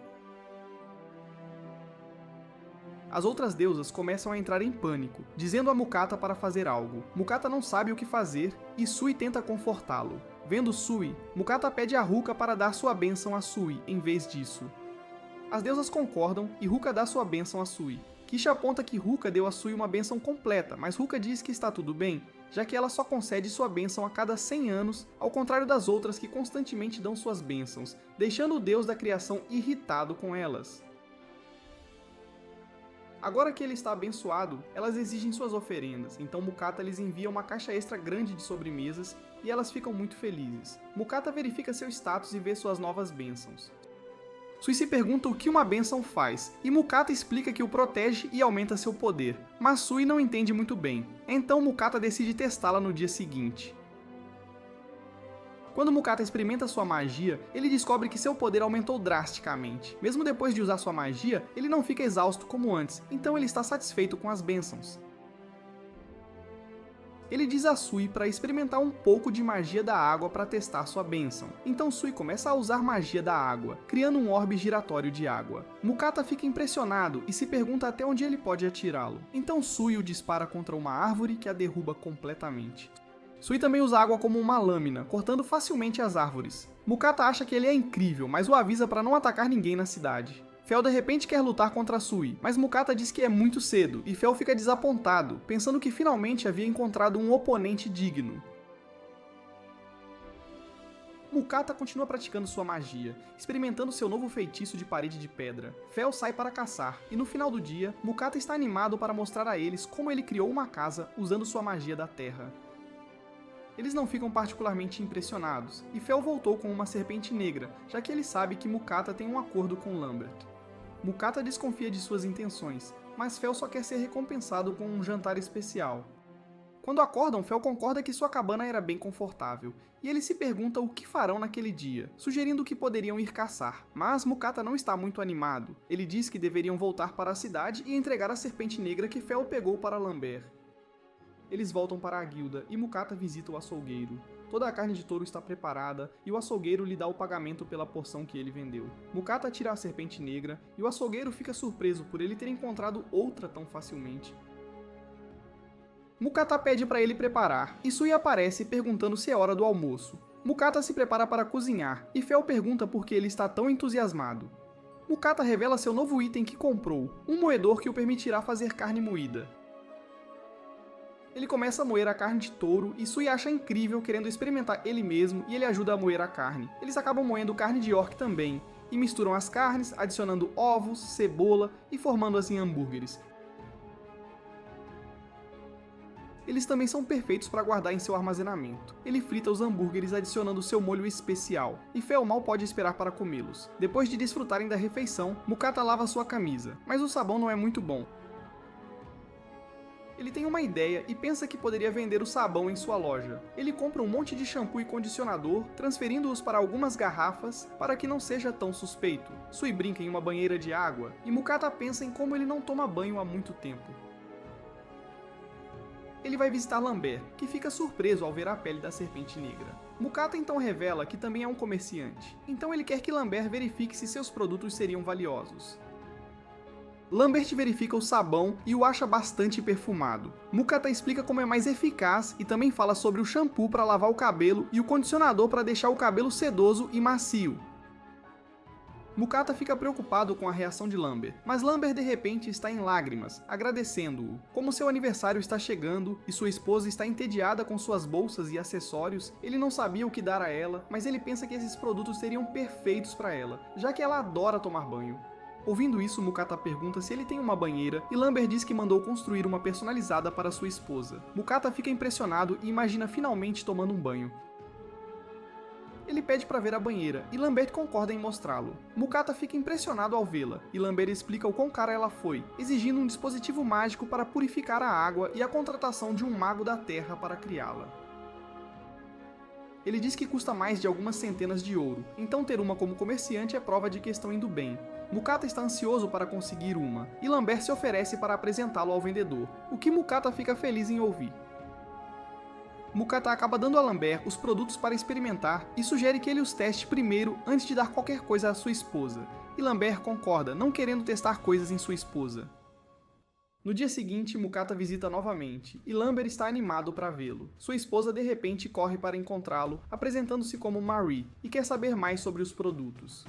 As outras deusas começam a entrar em pânico, dizendo a Mukata para fazer algo. Mukata não sabe o que fazer e Sui tenta confortá-lo. Vendo Sui, Mukata pede a Ruka para dar sua bênção a Sui em vez disso. As deusas concordam e Ruka dá sua bênção a Sui. Kisha aponta que Ruka deu a Sui uma bênção completa, mas Ruka diz que está tudo bem, já que ela só concede sua bênção a cada 100 anos, ao contrário das outras que constantemente dão suas bênçãos, deixando o deus da criação irritado com elas. Agora que ele está abençoado, elas exigem suas oferendas, então Mukata lhes envia uma caixa extra grande de sobremesas e elas ficam muito felizes. Mukata verifica seu status e vê suas novas bênçãos. Sui se pergunta o que uma bênção faz, e Mukata explica que o protege e aumenta seu poder, mas Sui não entende muito bem, então Mukata decide testá-la no dia seguinte. Quando Mukata experimenta sua magia, ele descobre que seu poder aumentou drasticamente. Mesmo depois de usar sua magia, ele não fica exausto como antes, então ele está satisfeito com as bênçãos. Ele diz a Sui para experimentar um pouco de magia da água para testar sua bênção. Então Sui começa a usar magia da água, criando um orbe giratório de água. Mukata fica impressionado e se pergunta até onde ele pode atirá-lo. Então Sui o dispara contra uma árvore que a derruba completamente. Sui também usa água como uma lâmina, cortando facilmente as árvores. Mukata acha que ele é incrível, mas o avisa para não atacar ninguém na cidade. Fel de repente quer lutar contra Sui, mas Mukata diz que é muito cedo, e Fel fica desapontado, pensando que finalmente havia encontrado um oponente digno. Mukata continua praticando sua magia, experimentando seu novo feitiço de parede de pedra. Fel sai para caçar, e no final do dia, Mukata está animado para mostrar a eles como ele criou uma casa usando sua magia da terra. Eles não ficam particularmente impressionados, e Fel voltou com uma serpente negra, já que ele sabe que Mukata tem um acordo com Lambert. Mukata desconfia de suas intenções, mas Fel só quer ser recompensado com um jantar especial. Quando acordam, Fel concorda que sua cabana era bem confortável, e ele se pergunta o que farão naquele dia, sugerindo que poderiam ir caçar. Mas Mukata não está muito animado. Ele diz que deveriam voltar para a cidade e entregar a serpente negra que Fel pegou para Lambert. Eles voltam para a guilda e Mukata visita o açougueiro. Toda a carne de touro está preparada e o açougueiro lhe dá o pagamento pela porção que ele vendeu. Mukata tira a serpente negra e o açougueiro fica surpreso por ele ter encontrado outra tão facilmente. Mukata pede para ele preparar e Sui aparece perguntando se é hora do almoço. Mukata se prepara para cozinhar e Fel pergunta por que ele está tão entusiasmado. Mukata revela seu novo item que comprou, um moedor que o permitirá fazer carne moída. Ele começa a moer a carne de touro e Sui acha incrível, querendo experimentar ele mesmo, e ele ajuda a moer a carne. Eles acabam moendo carne de orc também, e misturam as carnes, adicionando ovos, cebola e formando assim hambúrgueres. Eles também são perfeitos para guardar em seu armazenamento. Ele frita os hambúrgueres adicionando seu molho especial, e Fel mal pode esperar para comê-los. Depois de desfrutarem da refeição, Mukata lava sua camisa, mas o sabão não é muito bom. Ele tem uma ideia e pensa que poderia vender o sabão em sua loja. Ele compra um monte de shampoo e condicionador, transferindo-os para algumas garrafas para que não seja tão suspeito. Sui brinca em uma banheira de água, e Mukata pensa em como ele não toma banho há muito tempo. Ele vai visitar Lambert, que fica surpreso ao ver a pele da serpente negra. Mukata então revela que também é um comerciante, então ele quer que Lambert verifique se seus produtos seriam valiosos. Lambert verifica o sabão e o acha bastante perfumado. Mukata explica como é mais eficaz e também fala sobre o shampoo para lavar o cabelo e o condicionador para deixar o cabelo sedoso e macio. Mukata fica preocupado com a reação de Lambert, mas Lambert de repente está em lágrimas, agradecendo-o. Como seu aniversário está chegando e sua esposa está entediada com suas bolsas e acessórios, ele não sabia o que dar a ela, mas ele pensa que esses produtos seriam perfeitos para ela, já que ela adora tomar banho. Ouvindo isso, Mukata pergunta se ele tem uma banheira e Lambert diz que mandou construir uma personalizada para sua esposa. Mukata fica impressionado e imagina finalmente tomando um banho. Ele pede para ver a banheira, e Lambert concorda em mostrá-lo. Mukata fica impressionado ao vê-la, e Lambert explica o quão cara ela foi, exigindo um dispositivo mágico para purificar a água e a contratação de um mago da terra para criá-la. Ele diz que custa mais de algumas centenas de ouro, então ter uma como comerciante é prova de que estão indo bem. Mukata está ansioso para conseguir uma, e Lambert se oferece para apresentá-lo ao vendedor, o que Mukata fica feliz em ouvir. Mukata acaba dando a Lambert os produtos para experimentar e sugere que ele os teste primeiro antes de dar qualquer coisa à sua esposa, e Lambert concorda, não querendo testar coisas em sua esposa. No dia seguinte, Mukata visita novamente, e Lambert está animado para vê-lo. Sua esposa de repente corre para encontrá-lo, apresentando-se como Marie, e quer saber mais sobre os produtos.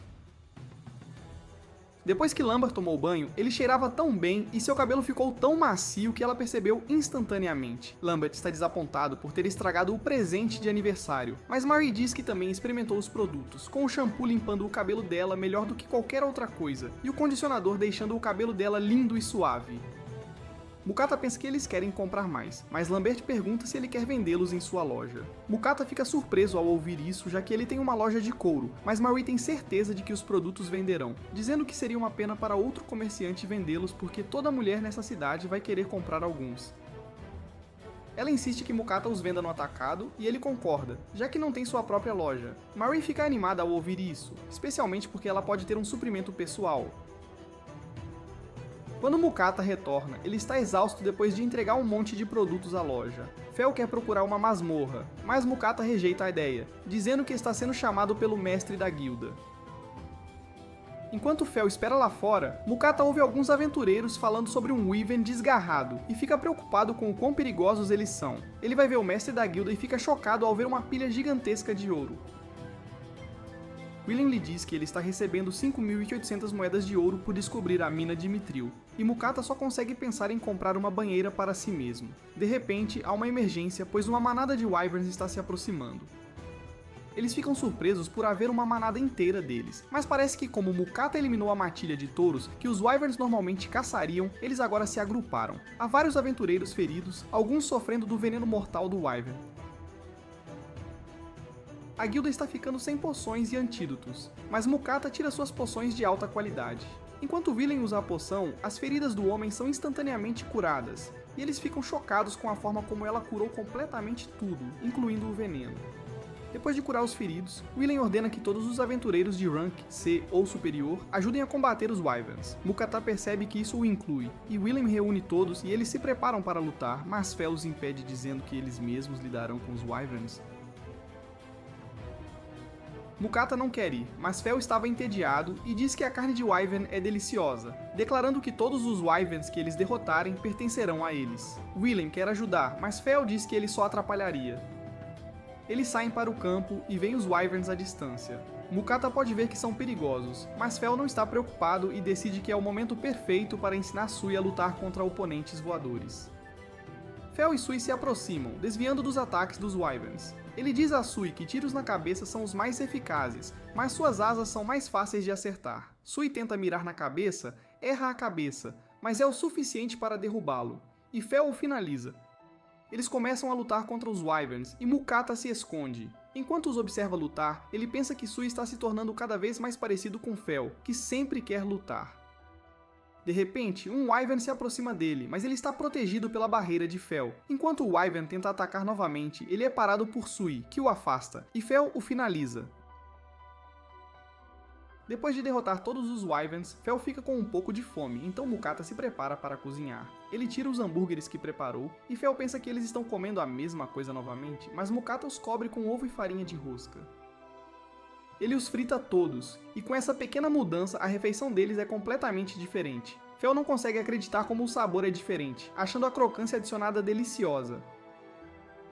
Depois que Lambert tomou banho, ele cheirava tão bem e seu cabelo ficou tão macio que ela percebeu instantaneamente. Lambert está desapontado por ter estragado o presente de aniversário, mas Marie diz que também experimentou os produtos, com o shampoo limpando o cabelo dela melhor do que qualquer outra coisa, e o condicionador deixando o cabelo dela lindo e suave. Mukata pensa que eles querem comprar mais, mas Lambert pergunta se ele quer vendê-los em sua loja. Mukata fica surpreso ao ouvir isso, já que ele tem uma loja de couro, mas Marie tem certeza de que os produtos venderão, dizendo que seria uma pena para outro comerciante vendê-los porque toda mulher nessa cidade vai querer comprar alguns. Ela insiste que Mukata os venda no atacado e ele concorda, já que não tem sua própria loja. Marie fica animada ao ouvir isso, especialmente porque ela pode ter um suprimento pessoal. Quando Mukata retorna, ele está exausto depois de entregar um monte de produtos à loja. Fel quer procurar uma masmorra, mas Mukata rejeita a ideia, dizendo que está sendo chamado pelo mestre da guilda. Enquanto Fel espera lá fora, Mukata ouve alguns aventureiros falando sobre um Wyvern desgarrado e fica preocupado com o quão perigosos eles são. Ele vai ver o mestre da guilda e fica chocado ao ver uma pilha gigantesca de ouro. William lhe diz que ele está recebendo 5.800 moedas de ouro por descobrir a mina de Mithril, e Mukata só consegue pensar em comprar uma banheira para si mesmo. De repente, há uma emergência, pois uma manada de Wyverns está se aproximando. Eles ficam surpresos por haver uma manada inteira deles, mas parece que como Mukata eliminou a matilha de touros, que os Wyverns normalmente caçariam, eles agora se agruparam. Há vários aventureiros feridos, alguns sofrendo do veneno mortal do Wyvern. A guilda está ficando sem poções e antídotos, mas Mukata tira suas poções de alta qualidade. Enquanto Willen usa a poção, as feridas do homem são instantaneamente curadas, e eles ficam chocados com a forma como ela curou completamente tudo, incluindo o veneno. Depois de curar os feridos, Willen ordena que todos os aventureiros de rank C ou superior ajudem a combater os Wyverns. Mukata percebe que isso o inclui, e Willen reúne todos e eles se preparam para lutar, mas Fel os impede dizendo que eles mesmos lidarão com os Wyverns. Mukata não quer ir, mas Fel estava entediado e diz que a carne de Wyvern é deliciosa, declarando que todos os Wyverns que eles derrotarem pertencerão a eles. Willen quer ajudar, mas Fel diz que ele só atrapalharia. Eles saem para o campo e veem os Wyverns à distância. Mukata pode ver que são perigosos, mas Fel não está preocupado e decide que é o momento perfeito para ensinar Sui a lutar contra oponentes voadores. Fel e Sui se aproximam, desviando dos ataques dos Wyverns. Ele diz a Sui que tiros na cabeça são os mais eficazes, mas suas asas são mais fáceis de acertar. Sui tenta mirar na cabeça, erra a cabeça, mas é o suficiente para derrubá-lo, e Fel o finaliza. Eles começam a lutar contra os Wyverns e Mukata se esconde. Enquanto os observa lutar, ele pensa que Sui está se tornando cada vez mais parecido com Fel, que sempre quer lutar. De repente, um Wyvern se aproxima dele, mas ele está protegido pela barreira de Fel. Enquanto o Wyvern tenta atacar novamente, ele é parado por Sui, que o afasta, e Fel o finaliza. Depois de derrotar todos os Wyverns, Fel fica com um pouco de fome, então Mukata se prepara para cozinhar. Ele tira os hambúrgueres que preparou, e Fel pensa que eles estão comendo a mesma coisa novamente, mas Mukata os cobre com ovo e farinha de rosca. Ele os frita todos, e com essa pequena mudança a refeição deles é completamente diferente. Fel não consegue acreditar como o sabor é diferente, achando a crocância adicionada deliciosa.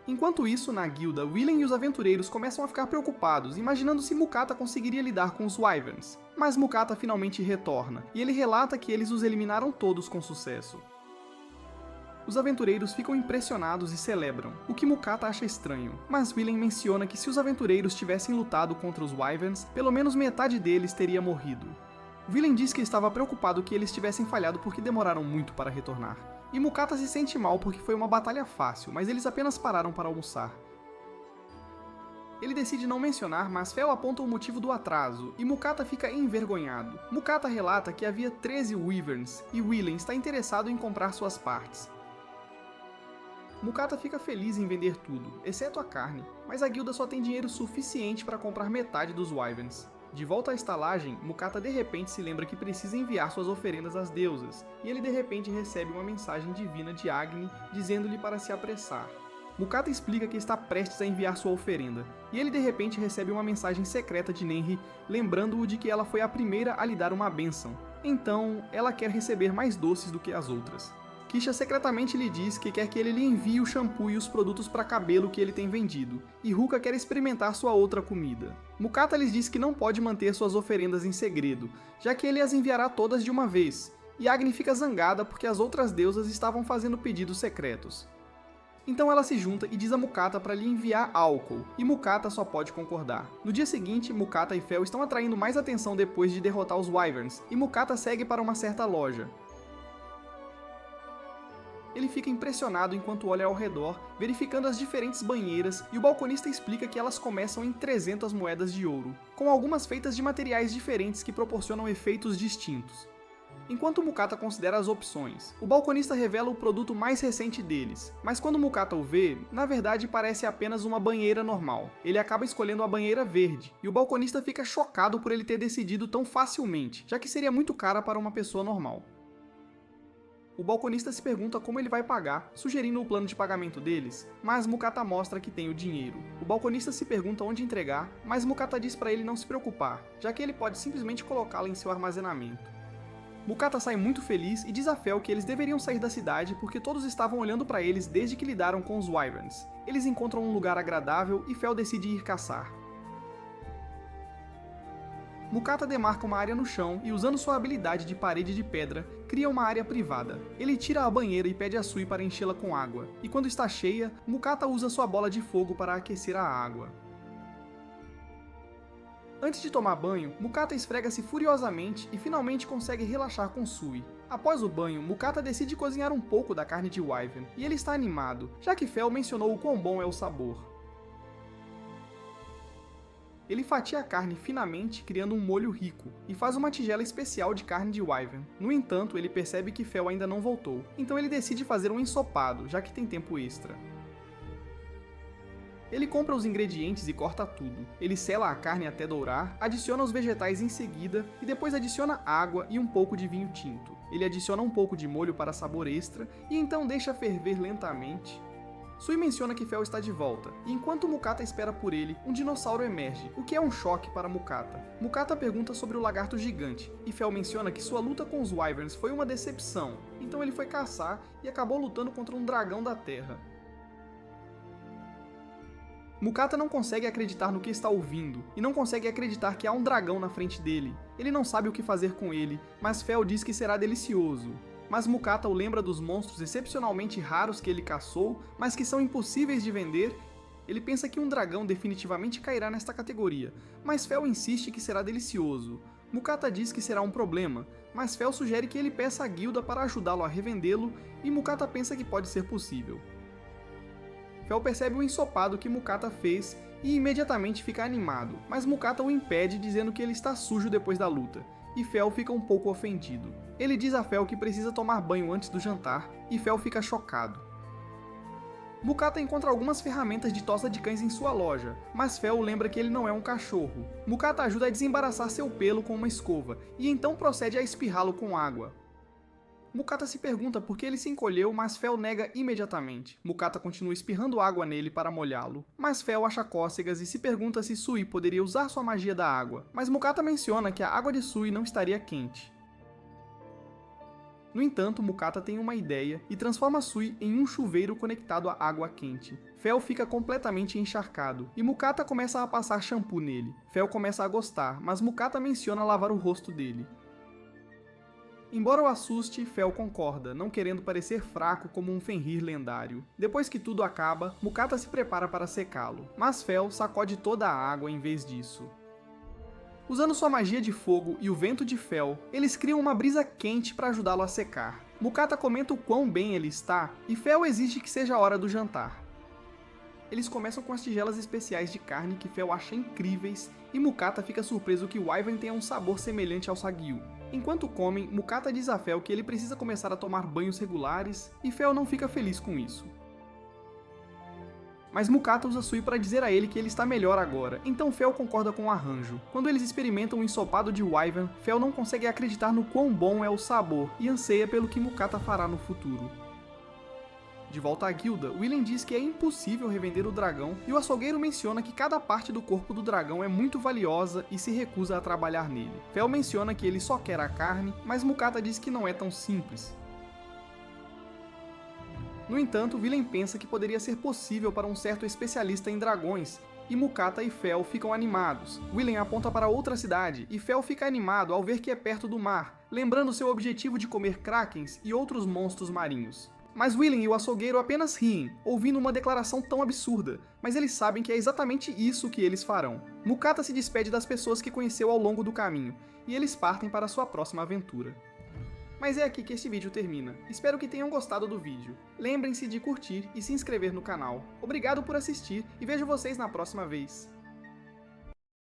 Enquanto isso, na guilda, Willen e os aventureiros começam a ficar preocupados, imaginando se Mukata conseguiria lidar com os Wyverns. Mas Mukata finalmente retorna, e ele relata que eles os eliminaram todos com sucesso. Os aventureiros ficam impressionados e celebram, o que Mukata acha estranho, mas Willen menciona que se os aventureiros tivessem lutado contra os Wyverns, pelo menos metade deles teria morrido. Willen diz que estava preocupado que eles tivessem falhado porque demoraram muito para retornar. E Mukata se sente mal porque foi uma batalha fácil, mas eles apenas pararam para almoçar. Ele decide não mencionar, mas Fel aponta o motivo do atraso, e Mukata fica envergonhado. Mukata relata que havia 13 Wyverns, e Willen está interessado em comprar suas partes. Mukata fica feliz em vender tudo, exceto a carne, mas a guilda só tem dinheiro suficiente para comprar metade dos Wyverns. De volta à estalagem, Mukata de repente se lembra que precisa enviar suas oferendas às deusas, e ele de repente recebe uma mensagem divina de Agni dizendo-lhe para se apressar. Mukata explica que está prestes a enviar sua oferenda, e ele de repente recebe uma mensagem secreta de Nenri, lembrando-o de que ela foi a primeira a lhe dar uma bênção. Então, ela quer receber mais doces do que as outras. Kisha secretamente lhe diz que quer que ele lhe envie o shampoo e os produtos para cabelo que ele tem vendido, e Ruka quer experimentar sua outra comida. Mukata lhes diz que não pode manter suas oferendas em segredo, já que ele as enviará todas de uma vez, e Agni fica zangada porque as outras deusas estavam fazendo pedidos secretos. Então ela se junta e diz a Mukata para lhe enviar álcool, e Mukata só pode concordar. No dia seguinte, Mukata e Fel estão atraindo mais atenção depois de derrotar os Wyverns, e Mukata segue para uma certa loja. Ele fica impressionado enquanto olha ao redor, verificando as diferentes banheiras, e o balconista explica que elas começam em 300 moedas de ouro, com algumas feitas de materiais diferentes que proporcionam efeitos distintos. Enquanto Mukata considera as opções, o balconista revela o produto mais recente deles, mas quando Mukata o vê, na verdade parece apenas uma banheira normal. Ele acaba escolhendo a banheira verde, e o balconista fica chocado por ele ter decidido tão facilmente, já que seria muito cara para uma pessoa normal. O balconista se pergunta como ele vai pagar, sugerindo o plano de pagamento deles, mas Mukata mostra que tem o dinheiro. O balconista se pergunta onde entregar, mas Mukata diz para ele não se preocupar, já que ele pode simplesmente colocá-la em seu armazenamento. Mukata sai muito feliz e diz a Fel que eles deveriam sair da cidade porque todos estavam olhando para eles desde que lidaram com os Wyverns. Eles encontram um lugar agradável e Fel decide ir caçar. Mukata demarca uma área no chão e, usando sua habilidade de parede de pedra, cria uma área privada. Ele tira a banheira e pede a Sui para enchê-la com água, e quando está cheia, Mukata usa sua bola de fogo para aquecer a água. Antes de tomar banho, Mukata esfrega-se furiosamente e finalmente consegue relaxar com Sui. Após o banho, Mukata decide cozinhar um pouco da carne de Wyvern, e ele está animado, já que Fel mencionou o quão bom é o sabor. Ele fatia a carne finamente, criando um molho rico, e faz uma tigela especial de carne de Wyvern. No entanto, ele percebe que Fel ainda não voltou, então ele decide fazer um ensopado, já que tem tempo extra. Ele compra os ingredientes e corta tudo. Ele sela a carne até dourar, adiciona os vegetais em seguida, e depois adiciona água e um pouco de vinho tinto. Ele adiciona um pouco de molho para sabor extra, e então deixa ferver lentamente. Sui menciona que Fel está de volta, e enquanto Mukata espera por ele, um dinossauro emerge, o que é um choque para Mukata. Mukata pergunta sobre o lagarto gigante, e Fel menciona que sua luta com os Wyverns foi uma decepção, então ele foi caçar e acabou lutando contra um dragão da terra. Mukata não consegue acreditar no que está ouvindo, e não consegue acreditar que há um dragão na frente dele. Ele não sabe o que fazer com ele, mas Fel diz que será delicioso. mas Mukata o lembra dos monstros excepcionalmente raros que ele caçou, mas que são impossíveis de vender. Ele pensa que um dragão definitivamente cairá nesta categoria, mas Fel insiste que será delicioso. Mukata diz que será um problema, mas Fel sugere que ele peça à guilda para ajudá-lo a revendê-lo, e Mukata pensa que pode ser possível. Fel percebe o ensopado que Mukata fez e imediatamente fica animado, mas Mukata o impede dizendo que ele está sujo depois da luta, e Fel fica um pouco ofendido. Ele diz a Fel que precisa tomar banho antes do jantar, e Fel fica chocado. Mukata encontra algumas ferramentas de tosa de cães em sua loja, mas Fel lembra que ele não é um cachorro. Mukata ajuda a desembaraçar seu pelo com uma escova, e então procede a espirrá-lo com água. Mukata se pergunta por que ele se encolheu, mas Fel nega imediatamente. Mukata continua espirrando água nele para molhá-lo, mas Fel acha cócegas e se pergunta se Sui poderia usar sua magia da água, mas Mukata menciona que a água de Sui não estaria quente. No entanto, Mukata tem uma ideia e transforma Sui em um chuveiro conectado à água quente. Fel fica completamente encharcado, e Mukata começa a passar shampoo nele. Fel começa a gostar, mas Mukata menciona lavar o rosto dele. Embora o assuste, Fel concorda, não querendo parecer fraco como um Fenrir lendário. Depois que tudo acaba, Mukata se prepara para secá-lo, mas Fel sacode toda a água em vez disso. Usando sua magia de fogo e o vento de Fel, eles criam uma brisa quente para ajudá-lo a secar. Mukata comenta o quão bem ele está, e Fel exige que seja a hora do jantar. Eles começam com as tigelas especiais de carne que Fel acha incríveis, e Mukata fica surpreso que o Wyvern tenha um sabor semelhante ao Saguio. Enquanto comem, Mukata diz a Fel que ele precisa começar a tomar banhos regulares, e Fel não fica feliz com isso. Mas Mukata usa Sui para dizer a ele que ele está melhor agora, então Fel concorda com o arranjo. Quando eles experimentam o ensopado de Wyvern, Fel não consegue acreditar no quão bom é o sabor e anseia pelo que Mukata fará no futuro. De volta à guilda, Willen diz que é impossível revender o dragão e o açougueiro menciona que cada parte do corpo do dragão é muito valiosa e se recusa a trabalhar nele. Fel menciona que ele só quer a carne, mas Mukata diz que não é tão simples. No entanto, Willen pensa que poderia ser possível para um certo especialista em dragões, e Mukata e Fel ficam animados. Willen aponta para outra cidade, e Fel fica animado ao ver que é perto do mar, lembrando seu objetivo de comer krakens e outros monstros marinhos. Mas Willen e o açougueiro apenas riem, ouvindo uma declaração tão absurda, mas eles sabem que é exatamente isso que eles farão. Mukata se despede das pessoas que conheceu ao longo do caminho, e eles partem para sua próxima aventura. Mas é aqui que este vídeo termina. Espero que tenham gostado do vídeo. Lembrem-se de curtir e se inscrever no canal. Obrigado por assistir e vejo vocês na próxima vez.